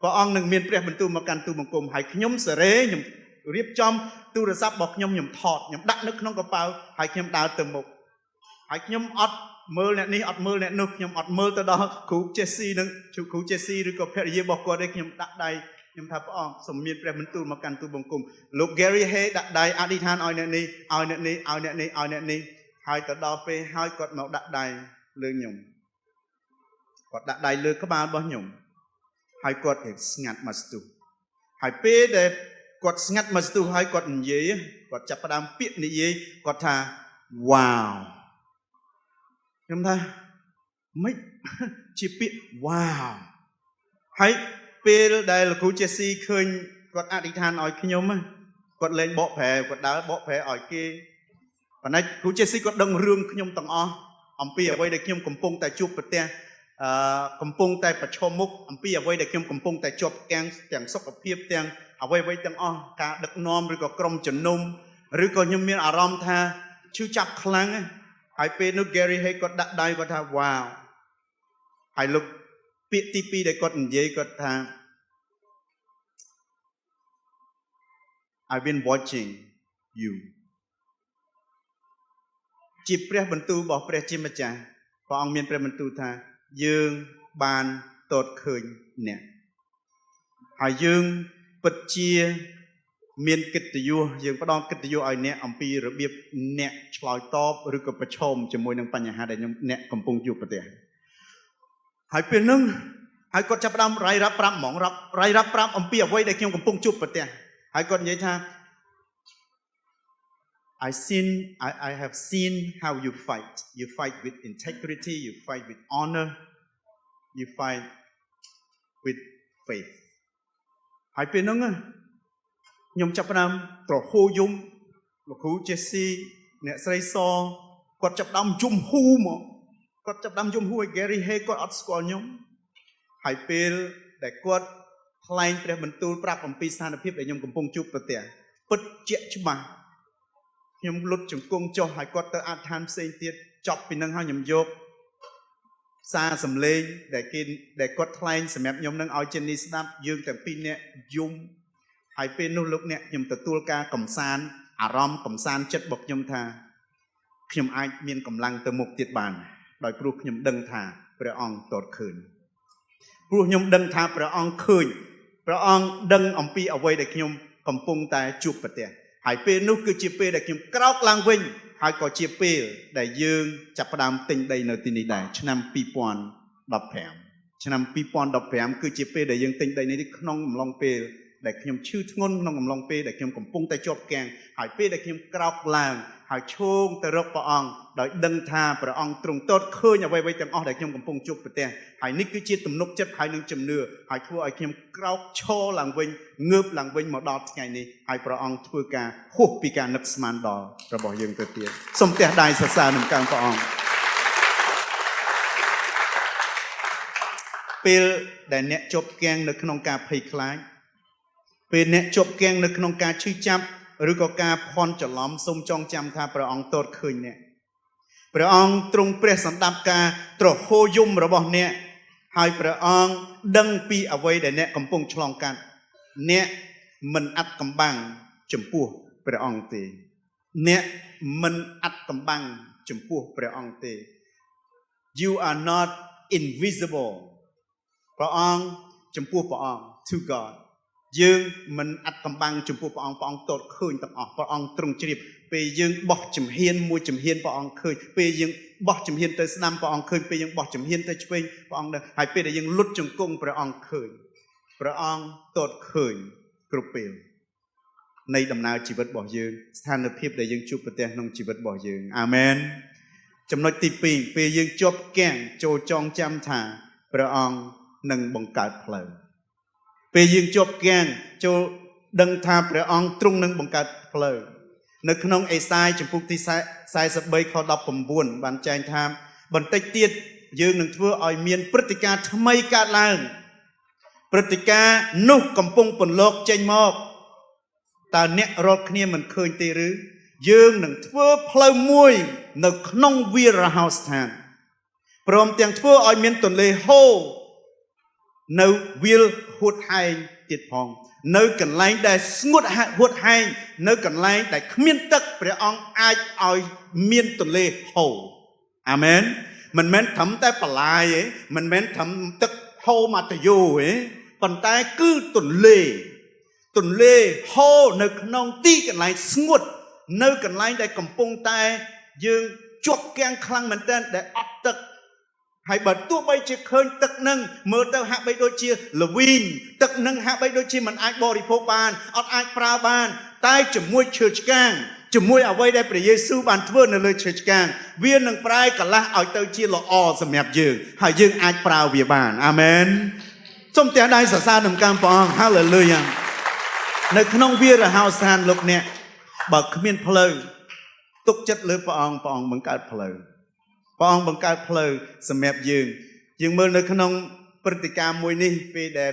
bỏ ong nâng miên pre mình tu mà cằn tu bằng cung hỏi nhầm sờ rế nhầm riệp trong tu là sắp bọc nhầm thọt nhầm đặt nước nông có bao hỏi nhầm đào từ mục hỏi nhầm ọt mơ nè ní ọt mơ nè nục nhầm ọt mơ tới đó cú Chelsea nâng chú cú Chelsea rồi có phải gì bọc qua đây nhầm đặt đây nhầm tháp ong sầm miên pre mình tu mà can tu bằng cùng lúc Gary Hay đặt đây adi than oi nè ní oi nè ní oi nè ní oi nè ní hai tới đó pe hai cột màu đặt đây lương nhung cột đặt đây lương các bạn bao nhung hai cột thì ngặt mà tu hai pe để cột ngặt mà tu hai cột gì cột chập đam piệt ní gì cột thà wow nhầm tha mấy chỉ biết wow hay pe đây là cú Chelsea khơi quạt adi than ỏi khi nhom quạt lên bỏ phè quạt đá bỏ phè ỏi kia và nay cú Chelsea quạt đông rương khi nhom tầng o ông pi ở đây để nhom cầm pung tại chụp bật te cầm pung tại bật cho múc ông pi ở đây để nhom cầm pung tại chụp keng chẳng sốc ở phía teng ở đây tầng o cả đực nom rồi có crom chấn nôm rồi có nhom miên aram tha chú chập khlang hai pe nước Gary hay có đặt đây có tha wow hai lúc PTP để có gì có tha I've been watching you chỉ pre bần tu bỏ pre chim cha và ông miền pre bần tu tha dương ban tột khơi nè hai dương bật chia miền kịch tiêu dương bắt đầu kịch tiêu ai nè ông pi rồi biết nè chọi top rồi có bật chôm cho môi năng pan nhà hà để nhom nè cầm pung chụp bật tiền hai bên nâng hai con chấp đam rai rap ram mỏng rap rai rap ram ông pi ở đây để nhom cầm pung chụp bật tiền hai con vậy tha I have seen how you fight. You fight with integrity. You fight with honor. You fight with faith. Hai bên nâng nhom chấp đam trò hô dung một cú Chelsea nè say so quạt chấp đam chung hu mà quạt chấp đam chung hu Gary Hay quạt ở score nhom hai bên để quạt thay để mình tu prap ông pi san phiếp để nhom cầm pung chụp bật tiền bật chẹt chứ mà nhom lút chủng cung cho hai quạt tới an tham xây tiết chọc pin nâng hai nhom dốc xa sầm lên để quạt thay sầm mẹp nhom nâng ao trên đi snap dươngแต่pin nè dung hai bên nô lúc nè nhom tự tua ca cầm san aram cầm san chất bọc nhom tha nhom ai miên cầm lăng từ mục tiệt bàn đòi pru nhom đâng thà pre ong tọt khơi pru nhom đâng thà pre ong khơi pre ong đâng ông pi ở đây để nhom cầm pung tai chụp bật tiền hai bên nô cứ chia pe để nhom krok lang vinh hai có chia pe để dương chập đam tinh đây nơi tin đây năm pi pon đập phèm năm pi pon đập phèm cứ chia pe để dương tinh đây này đi nong long pe để nhom chư ngôn nong long pe để nhom cầm pung tai chụp keng hai pe để nhom krok lang hai chôn tới rốc bỏ ong đợi đâng tha bỏ ong trùng tốt khơi nhà vay tiếng ong để nhom cầm pung chụp bật tiền hai nick cứ chia tụm nốc chất hai nâng chầm nửa hai thua ai nhom krok cho làng vinh ngớp làng vinh mà đọt ngày này hai bỏ ong thua ca hút pi ca nấc sman đỏ rồi bỏ dương tới tiền xong tiền đài xa xa nằm càng bỏ ong pe để nẹt chụp keng nực nông ca phây khái pe nẹt chụp keng nực nông ca chư chăm rồi có ca phòn trở lóm sông trong chăm thaព្រះអង្គតតឃើញអ្នកព្រះអង្គទ្រង់ព្រះសម្ដាប់ការត្រហោយំរបស់អ្នកហើយព្រះអង្គដឹងពីអ្វីដែលអ្នកកំពុងឆ្លងកាត់អ្នកមិនអាត់កំបាំងចំពោះព្រះអង្គទេអ្នកមិនអាត់កំបាំងចំពោះព្រះអង្គទេ You are not invisible ព្រះអង្គចំពោះព្រះអង្គ to God dương mình ắt cầm băng chụp của ông tột khơi tập ông trung chìm về dương bỏ chìm hiên mua chìm hiên ông khơi về dương bỏ chìm hiên tới năm ông khơi về dương bỏ chìm hiên tới chìm ông đây hai về để dương lút trong cung ông khơi ông tột khơi cướp bèo nay đầm nào chỉ vật bỏ dương than được phép để dương chụp bật tiền nông chỉ vật bỏ dương amen trong nói tì pì về dương chụp keng trôi trong chăm thả ông nâng bằng cát phở về dương chụp keng cho đừng thaព្រះអង្គទ្រង់នឹងបង្កើតផ្លូវនៅក្នុងអេសាយចំពុកទី43ខ19បានចែងថាបន្តិចទៀតយើងនឹងធ្វើឲ្យមានព្រឹត្តិការណ៍ថ្មីកើតឡើងព្រឹត្តិការណ៍នោះកំពុងពន្លកចេញមកតើអ្នករាល់គ្នាមិនឃើញទេឬយើងនឹងធ្វើផ្លូវមួយនៅក្នុងវាលរហោស្ថានព្រមទាំងធ្វើឲ្យមានទន្លេហូរនៅវាលហួតហែងទៀតផងនៅកន្លែងដែលស្ងួតហួតហែងនៅកន្លែងដែលគ្មានទឹកព្រះអង្គអាចឲ្យមានទន្លេហូរអាមែនមិនមែនត្រឹមតែបលាយទេមិនមែនត្រឹមទឹកហូរមកទៅយោទេប៉ុន្តែគឺទន្លេហូរនៅក្នុងទីកន្លែងស្ងួតនៅកន្លែងដែលកំពុងតែយើងជាប់គាំងខ្លាំងមែនទែនដែលអត់ទឹកហើយបើទោះបីជាឃើញទឹកនឹងមើលទៅហាក់បីដូចជាល្វីងទឹកនឹងហាក់បីដូចជាមិនអាចបរិភោគបានអត់អាចប្រើបានតែជាមួយឈើឆ្កាងជាមួយអ្វីដែលព្រះយេស៊ូវបានធ្វើនៅលើឈើឆ្កាងវានឹងប្រែកន្លះឲ្យទៅជាល្អសម្រាប់យើងហើយយើងអាចប្រើវាបានអាមែនសូមទះដៃសរសើរនំកម្មព្រះអង្គ Hallelujah នៅក្នុងវាលរហោស្ថានលោកអ្នកបើគ្មានផ្លូវទុកចិត្តលើព្រះអង្គបង្កើតផ្លូវព្រះអង្គបង្កើតផ្លូវសម្រាប់យើងមើលនៅក្នុងព្រឹត្តិការណ៍មួយនេះពេលដែល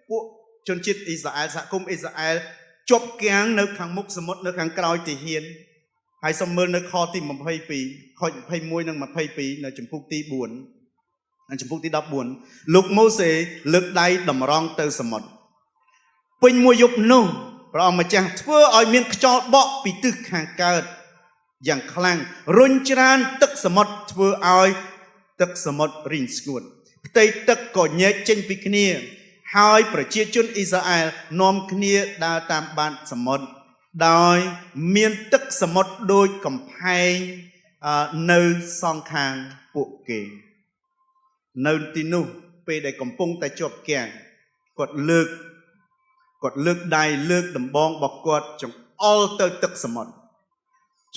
ពួកជនជាតិអ៊ីស្រាអែលសហគមន៍អ៊ីស្រាអែលជាប់គាំងនៅខាងមុខសមុទ្រនៅខាងក្រោយទាហានហើយសូមមើលនៅខទី22ខ21និង22នៅចំពុកទី4និងចំពុកទី14លោកម៉ូសេលើកដៃតម្រង់ទៅសមុទ្រពេញមួយយប់នោះព្រះអង្គម្ចាស់ធ្វើឲ្យមានខ្យល់បក់ពីទិសខាងកើតយ៉ាងខ្លាំងរុញច្រានទឹកសមុទ្រធ្វើឲ្យទឹកសមុទ្ររីងស្ងួតផ្ទៃទឹកក៏ញែកចេញពីគ្នាហើយប្រជាជនអ៊ីស្រាអែលនាំគ្នាដើរតាមបាតសមុទ្រដោយមានទឹកសមុទ្រដូចកំផែងនៅសងខាងពួកគេនៅទីនោះពេលដែលកំពុងតែជាប់គាំងគាត់លើកដៃលើកដំបងរបស់គាត់ចង្អុលទៅទឹកសមុទ្រ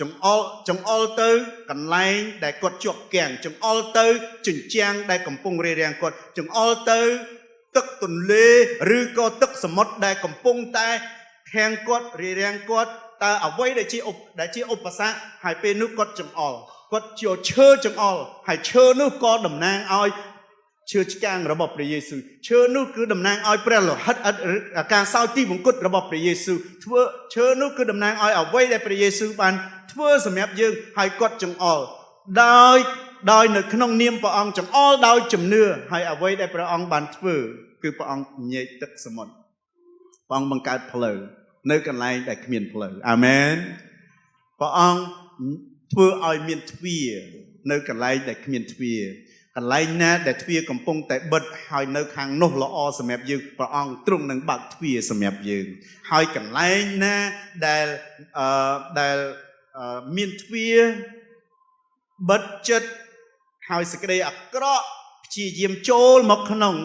ចង្អុលទៅកន្លែងដែលគាត់ជាប់គាំងចង្អុលទៅជញ្ជាំងដែលកំពុងរារាំងគាត់ចង្អុលទៅទឹកទន្លេឬក៏ទឹកសមុទ្រដែលកំពុងតែខាំងគាត់រារាំងគាត់តើអ្វីដែលជាឧបសគ្គហើយពេលនោះគាត់ចង្អុលគាត់ជាឈើចង្អុលហើយឈើនោះក៏តំណាងឲ្យឈើឆ្កាងរបស់ព្រះយេស៊ូវឈើនោះគឺតំណាងឲ្យព្រះលោហិតការសោយទីបង្គត់របស់ព្រះយេស៊ូវធ្វើឈើនោះគឺតំណាងឲ្យអ្វីដែលព្រះយេស៊ូវបានធ្វើសម្រាប់យើងហើយគាត់ចង្អុលដោយនៅក្នុងនាមព្រះអង្គចង្អុលដោយជំនឿហើយអ្វីដែលព្រះអង្គបានធ្វើគឺព្រះអង្គញែកទឹកសមុទ្រព្រះអង្គបង្កើតផ្លូវនៅកន្លែងដែលគ្មានផ្លូវអាមែនព្រះអង្គធ្វើឲ្យមានទ្វារនៅកន្លែងដែលគ្មានទ្វារកន្លែងណាដែលទ្វារកំពុងតែបិទហើយនៅខាងនោះល្អសម្រាប់យើងព្រះអង្គទ្រង់នឹងបើកទ្វារសម្រាប់យើងហើយកន្លែងណាដែលមានទ្វារបិទចិត្តហើយសេចក្តីអាក្រក់ព្យាយាមចូលមកក្នុង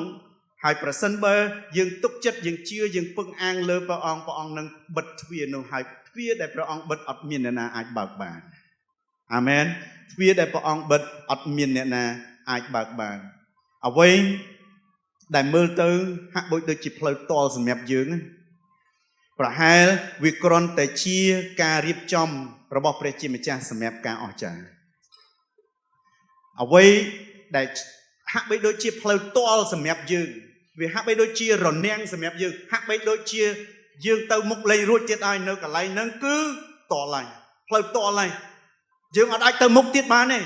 ហើយប្រសិនបើយើងទុកចិត្តយើងជឿយើងពឹងអាងលើព្រះអង្គនឹងបិទទ្វារនោះហើយទ្វារដែលព្រះអង្គបិទអត់មានអ្នកណាអាចបើកបានអាមែនទ្វារដែលព្រះអង្គបិទអត់មានអ្នកណាអាចបើកបានអ្វីដែលមើលទៅហាក់ដូចជាផ្លូវតល់សម្រាប់យើងប្រហែលវាគ្រាន់តែជាការរៀបចំរបស់ព្រះជាម្ចាស់សម្រាប់ការអស្ចារ្យអ្វីដែលហាក់បីដូចជាផ្លូវតល់សម្រាប់យើងវាហាក់បីដូចជារនាំងសម្រាប់យើងហាក់បីដូចជាយើងទៅមុខលេងរួចទៀតហើយនៅកន្លែងហ្នឹងគឺតល់ហើយផ្លូវតល់ហើយយើងអត់អាចទៅមុខទៀតបានទេ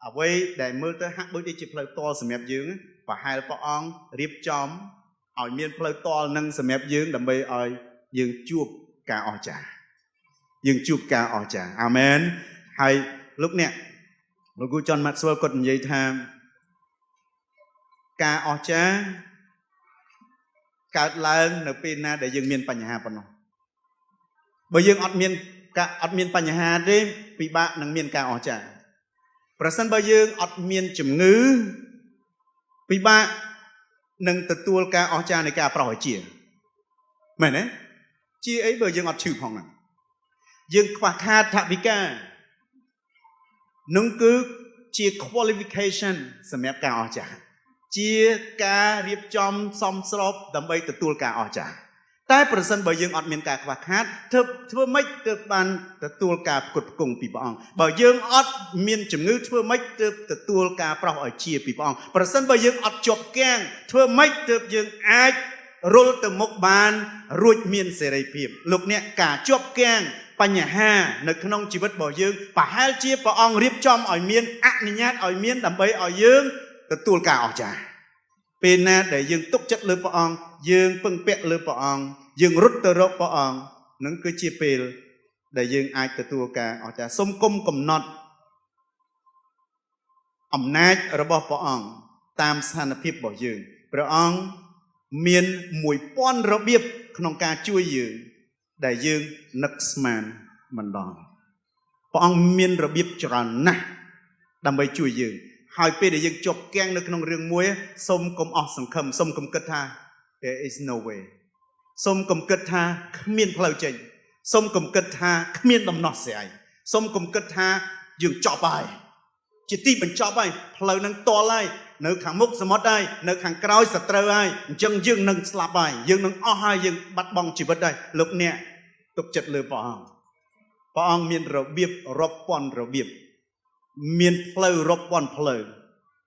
អ្វីដែលមើលទៅហាក់ដូចជាផ្លូវតល់សម្រាប់យើងប្រហែលព្រះអង្គរៀបចំឲ្យមានផ្លូវតល់នឹងសម្រាប់យើងដើម្បីឲ្យយើងជួបការអស្ចារ្យអាមែនហើយលោកគ្រូច័ន្ទម៉ាត់ស្វែលគាត់និយាយថាការអស្ចារ្យកើតឡើងនៅពេលណាដែលយើងមានបញ្ហាប៉ុណ្ណោះបើយើងអត់មានបញ្ហាទេពិបាកនឹងមានការអស្ចារ្យប្រសិនបើយើងអត់មានជំងឺពិបាកនឹងទទួលការអស្ចារ្យនៃការប្រោសឲ្យជាមែនទេជាអីបើយើងអត់ឈឺផងហ្នឹងយើងខ្វះខាតថវិកានោះគឺជា qualification សម្រាប់ការអស្ចារ្យជាការរៀបចំសមស្របដើម្បីទទួលការអស្ចារ្យ តែប្រសិនបើយើងអត់មានការខ្វះខាតធ្វើម៉េចទើបបានទទួលការផ្គត់ផ្គង់ពីព្រះអង្គបើយើងអត់មានជំងឺធ្វើម៉េចទើបទទួលការប្រោសឲ្យជាពីព្រះអង្គប្រសិនបើយើងអត់ជាប់គាំងធ្វើម៉េចទើបយើងអាចរុលទៅមុខបានរួចមានសេរីភាពលោកអ្នកការជាប់គាំងបញ្ហានៅក្នុងជីវិតរបស់យើងប្រហែលជាព្រះអង្គរៀបចំឲ្យមានអនុញ្ញាតឲ្យមានដើម្បីឲ្យយើងទទួលការអស្ចារ្យពេលណាដែលយើងទុកចិត្តលើព្រះអង្គយើងពឹងពាក់លើព្រះអង្គយើងរត់ទៅរកព្រះអង្គនឹងគឺជាពេលដែលយើងអាចទទួលការអស្ចារ្យសូមគុំកំណត់អំណាចរបស់ព្រះអង្គតាមស្ថានភាពរបស់យើងព្រះអង្គមាន1000របៀបក្នុងការជួយយើងដែលយើងនឹកស្មានមិនដល់ព្រះអង្គមានរបៀបច្រើនណាស់ដើម្បីជួយយើងហើយពេលដែលយើងជាប់គាំងនៅក្នុងរឿងមួយសូមកុំអស់សង្ឃឹមសូមកុំគិតថា there is no way សូមកុំគិតថាគ្មានផ្លូវចេញសូមកុំគិតថាគ្មានដំណោះស្រាយសូមកុំគិតថាយើងចប់ហើយជាទីបញ្ចប់ហើយផ្លូវនឹងតល់ហើយនៅខាងមុខសមុទ្រហើយនៅខាងក្រោយសត្រូវហើយអញ្ចឹងយើងនឹងស្លាប់ហើយយើងនឹងអស់ហើយយើងបាត់បង់ជីវិតហើយលោកអ្នកទុកចិត្តលើព្រះអង្គមានរបៀបរាប់ពាន់របៀបមានផ្លូវរាប់ពាន់ផ្លូវ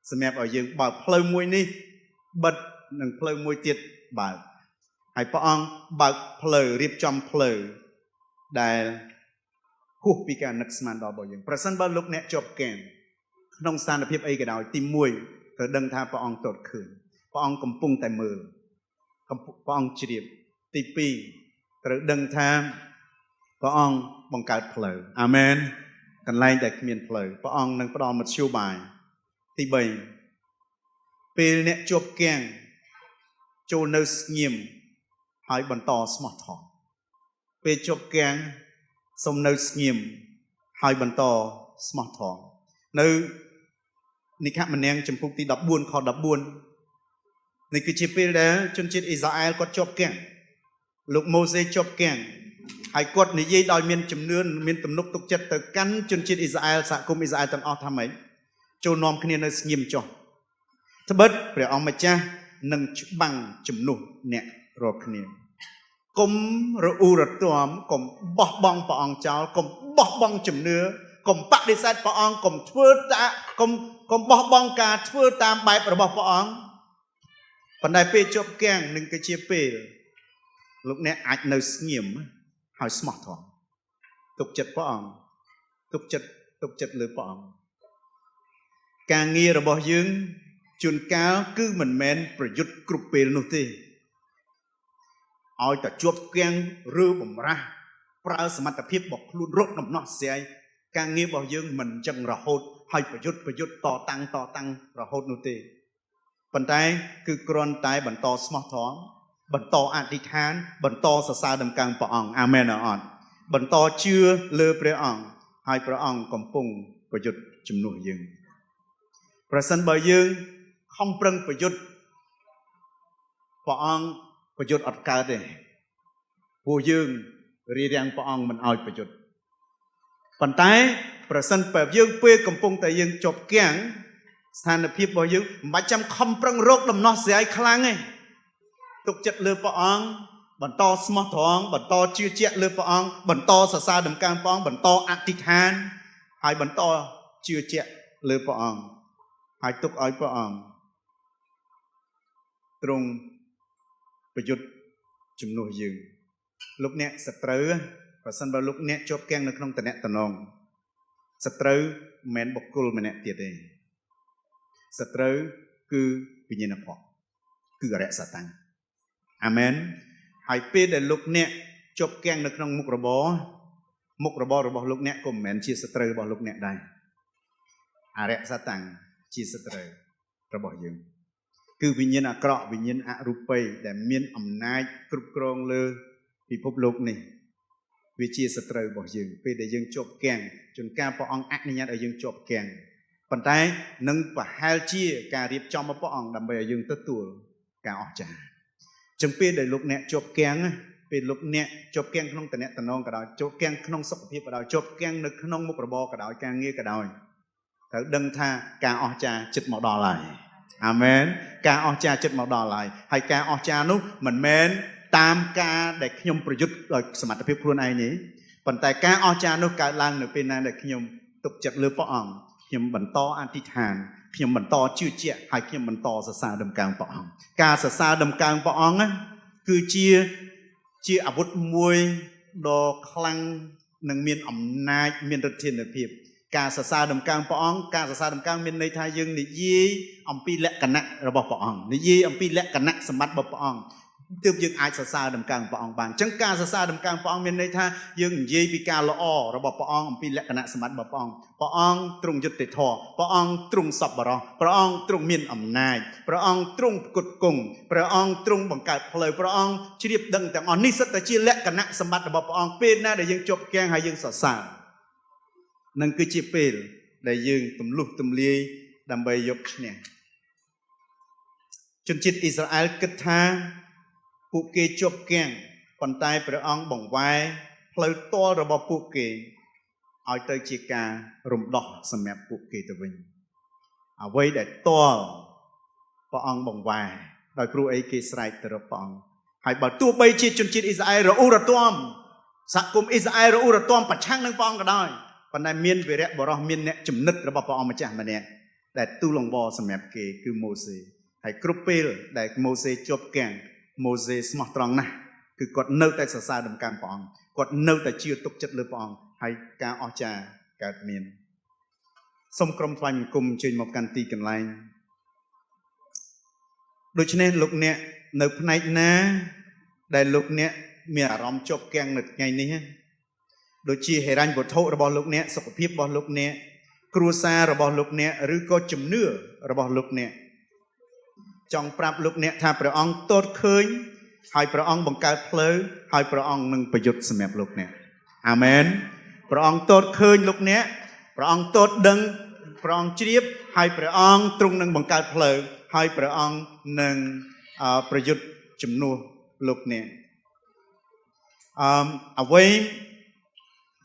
សម្រាប់ឲ្យយើងបើកផ្លូវមួយនេះបិទនិងផ្លូវមួយទៀតបើកហើយព្រះអង្គបើកផ្លូវរៀបចំផ្លូវដែលហួសពីការនឹកស្មានដល់របស់យើងប្រសិនបើលោកអ្នកជាប់គាំងក្នុងស្ថានភាពអីក៏ដោយទី1ត្រូវដឹងថាព្រះអង្គទតឃើញព្រះអង្គកំពុងតែមើលព្រះអង្គជ្រាបទី2ត្រូវដឹងថាព្រះអង្គបង្កើតផ្លូវអាមែនកន្លែងដែលគ្មានផ្លូវព្រះអង្គនឹងផ្ដល់មធ្យោបាយទី3ពេលអ្នកជាប់គាំងចូលនៅស្ងៀមហើយបន្តស្មោះត្រង់ពេលជាប់គាំងសូមនៅស្ងៀមហើយបន្តស្មោះត្រង់នៅនិខម្នាងចំពុកទី14ខ14នេះគឺជាពេលដែលជនជាតិអ៊ីស្រាអែលគាត់ជាប់គាំងលោកម៉ូសេជាប់គាំងហើយគាត់និយាយដោយមានជំនឿមានទំនុកទុកចិត្តទៅកាន់ជនជាតិអ៊ីស្រាអែលសហគមន៍អ៊ីស្រាអែលទាំងអស់ថាម៉េចចូលនាំគ្នានៅស្ងៀមចុះត្បិតព្រះអង្គម្ចាស់នឹងច្បាំងជំនួសអ្នករាល់គ្នាកុំរអ៊ូរទាំកុំបោះបង់ព្រះអង្គចោលកុំបោះបង់ជំនឿកុំបដិសេធព្រះអង្គកុំធ្វើកុំបោះបង់ការធ្វើតាមបែបរបស់ព្រះអង្គប៉ុន្តែពេលជាប់គាំងនឹងគឺជាពេលលោកអ្នកអាចនៅស្ងៀមហើយស្មោះត្រង់ទុកចិត្តព្រះអង្គទុកចិត្តលើព្រះអង្គការងាររបស់យើងជួនកាលគឺមិនមែនប្រយុទ្ធគ្រប់ពេលនោះទេឲ្យតែជាប់គាំងឬបំរាស់ប្រើសមត្ថភាពរបស់ខ្លួនរកដំណោះស្រាយការងាររបស់យើងមិនចឹងរហូតហើយប្រយុទ្ធតតាំងរហូតនោះទេប៉ុន្តែគឺគ្រាន់តែបន្តស្មោះត្រង់បន្តអធិដ្ឋានបន្តសរសើរដំណើរព្រះអង្គអាមែនអត់បន្តជឿលើព្រះអង្គហើយព្រះអង្គកំពុងប្រយុទ្ធជំនួសយើងប្រសិនបើយើងខំប្រឹងប្រយុទ្ធព្រះអង្គប្រយុទ្ធអត់កើតទេពួកយើងរៀបរៀងព្រះអង្គមិនឲ្យប្រយុទ្ធប៉ុន្តែប្រសិនបើយើងពេលកំពុងតែយើងជាប់គាំងស្ថានភាពរបស់យើងមិនបាច់ចាំខំប្រឹងរកដំណោះស្រាយខ្លាំងទេទុកចិត្តលើព្រះអង្គបន្តស្មោះត្រង់បន្តជឿជាក់លើព្រះអង្គបន្តសរសើរដំណើរព្រះអង្គបន្តអធិដ្ឋានហើយបន្តជឿជាក់លើព្រះអង្គហើយទុកឲ្យព្រះអង្គទ្រង់ប្រយុទ្ធជំនួសយើងលោកអ្នកសត្រូវប្រសិនបើលោកអ្នកជាប់គាំងនៅក្នុងតំណែងសត្រូវមិនមែនបុគ្គលម្នាក់ទៀតទេសត្រូវគឺវិញ្ញាណបកគឺអរិយសតាំងអាមែនហើយពេលដែលលោកអ្នកជាប់គាំងនៅក្នុងមុខរបររបស់លោកអ្នកក៏មិនមែនជាសត្រូវរបស់លោកអ្នកដែរអរិយសតាំងជាសត្រូវរបស់យើងគឺវិញ្ញាណអាក្រក់វិញ្ញាណអរូបីដែលមានអំណាចគ្រប់គ្រងលើពិភពលោកនេះវាជាសត្រូវរបស់យើងពេលដែលយើងជាប់គាំងជួនកាលព្រះអង្គអនុញ្ញាតឲ្យយើងជាប់គាំងប៉ុន្តែនឹងប្រហែលជាការរៀបចំរបស់ព្រះអង្គដើម្បីឲ្យយើងទទួលការអស្ចារ្យចឹងពេលដែលលោកអ្នកជាប់គាំងពេលលោកអ្នកជាប់គាំងក្នុងតំណែងក៏ដោយជាប់គាំងក្នុងសុខភាពក៏ដោយជាប់គាំងនៅក្នុងមុខរបរក៏ដោយការងារក៏ដោយត្រូវដឹងថាការអស្ចារ្យជិតមកដល់ហើយអាមែនការអស្ចារ្យជិតមកដល់ហើយការអស្ចារ្យនោះមិនមែន តាមការដែលខ្ញុំប្រយុទ្ធដោយសមត្ថភាពខ្លួនឯងនេះប៉ុន្តែការអស្ចារ្យនោះកើតឡើងនៅពេលណាដែលខ្ញុំទុកចិត្តលើព្រះអង្គខ្ញុំបន្តអធិដ្ឋានខ្ញុំបន្តជឿជាក់ហើយខ្ញុំបន្តសរសើរដំកើងព្រះអង្គការសរសើរដំកើងព្រះអង្គគឺជាអាវុធមួយដ៏ខ្លាំងនិងមានអំណាចមានឫទ្ធានុភាពការសរសើរដំកើងព្រះអង្គការសរសើរដំកើងមានន័យថាយើងនិយាយអំពីលក្ខណៈរបស់ព្រះអង្គនិយាយអំពីលក្ខណៈសម្បត្តិរបស់ព្រះអង្គទើបយើងអាចសរសើរដំកើងព្រះអង្គបានអញ្ចឹងការសរសើរដំកើងព្រះអង្គមានន័យថាយើងនិយាយពីការល្អរបស់ព្រះអង្គអំពីលក្ខណៈសម្បត្តិរបស់ព្រះអង្គព្រះអង្គទ្រង់យុត្តិធម៌ព្រះអង្គទ្រង់សប្បុរសព្រះអង្គទ្រង់មានអំណាចព្រះអង្គទ្រង់ផ្គត់ផ្គង់ព្រះអង្គទ្រង់បង្កើតផ្លូវព្រះអង្គជ្រាបដឹងទាំងអស់នេះសិតតែជាលក្ខណៈសម្បត្តិរបស់ព្រះអង្គពេលណាដែលយើងជាប់គាំងហើយយើងសរសើរនឹងគឺជាពេលដែលយើងទម្លុះទម្លាយដើម្បីយកឈ្នះជនជាតិអ៊ីស្រាអែលគិតថាពួកគេជាប់គាំងប៉ុន្តែព្រះអង្គបង្វែរផ្លូវតលរបស់ពួកគេឲ្យទៅជាការរំដោះសម្រាប់ពួកគេទៅវិញអ្វីដែលតលព្រះអង្គបង្វែរដោយព្រោះអីគេស្រែកទៅរកព្រះអង្គហើយបើទោះបីជាជនជាតិអ៊ីស្រាអែលរអ៊ូរទាំសហគមន៍អ៊ីស្រាអែលរអ៊ូរទាំប្រឆាំងនឹងព្រះអង្គក៏ដោយប៉ុន្តែមានវីរៈបរិសុទ្ធមានអ្នកចំណិតរបស់ព្រះអង្គម្ចាស់ម្នាក់ដែលទូលង្វរសម្រាប់គេគឺម៉ូសេហើយគ្រប់ពេលដែលម៉ូសេជាប់គាំងម៉ូសេស្មោះត្រង់ណាស់គឺគាត់នៅតែសរសើរដំកើងព្រះអង្គគាត់នៅតែជឿទុកចិត្តលើព្រះអង្គហើយការអស្ចារ្យកើតមានសូមក្រុមថ្វាយបង្គំអញ្ជើញមកកាន់ទីកន្លែងដូច្នេះលោកអ្នកនៅផ្នែកណាដែលលោកអ្នកមានអារម្មណ៍ជាប់គាំងនៅថ្ងៃនេះដូចជាហិរញ្ញវត្ថុរបស់លោកអ្នកសុខភាពរបស់លោកអ្នកគ្រួសាររបស់លោកអ្នកឬក៏ជំនឿរបស់លោកអ្នកចង់ប្រាប់លោកអ្នកថាព្រះអង្គទតឃើញហើយព្រះអង្គបង្កើតផ្លូវហើយព្រះអង្គនឹងប្រយុទ្ធសម្រាប់លោកអ្នកអាមែនព្រះអង្គទតឃើញលោកអ្នកព្រះអង្គទតដឹងព្រះអង្គជ្រាបហើយព្រះអង្គទ្រង់នឹងបង្កើតផ្លូវហើយព្រះអង្គនឹងប្រយុទ្ធជំនួសលោកអ្នកអ្វី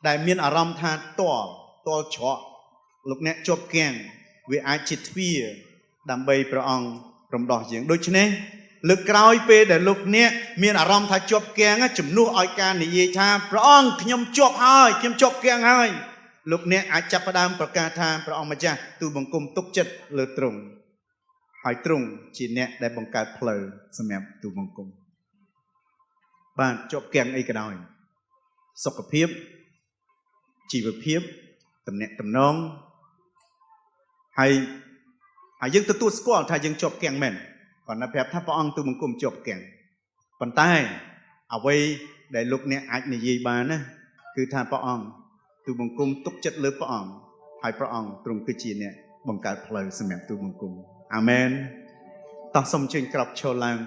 ដែលមានអារម្មណ៍ថាតលច្រកលោកអ្នកជាប់គាំងវាអាចជាទ្វារដើម្បីព្រះអង្គរំដោះយើងដូច្នេះលើកក្រោយពេលដែលលោកអ្នកមានអារម្មណ៍ថាជាប់គាំងជំនួសឲ្យការនិយាយថាព្រះអង្គខ្ញុំជាប់ហើយខ្ញុំជាប់គាំងហើយលោកអ្នកអាចចាប់ផ្ដើមប្រកាសថាព្រះអង្គម្ចាស់ទូលបង្គំទុកចិត្តលើទ្រង់ហើយទ្រង់ជាអ្នកដែលបង្កើតផ្លូវសម្រាប់ទូលបង្គំបាទជាប់គាំងអីក៏ដោយសុខភាពជីវភាពតំណែងតំណងហើយយើងទទួលស្គាល់ថាយើងជាប់គាំងមែនគាត់នៅប្រាប់ថាព្រះអង្គទូលបង្គំជាប់គាំងប៉ុន្តែអ្វីដែលលោកអ្នកអាចនិយាយបានណាគឺថាព្រះអង្គទូលបង្គំទុកចិត្តលើព្រះអង្គហើយព្រះអង្គទ្រង់គឺជាអ្នកបង្កើតផ្លូវសម្រាប់ទូលបង្គំអាមែនតោះសូមជើញក្រោកឈរឡើង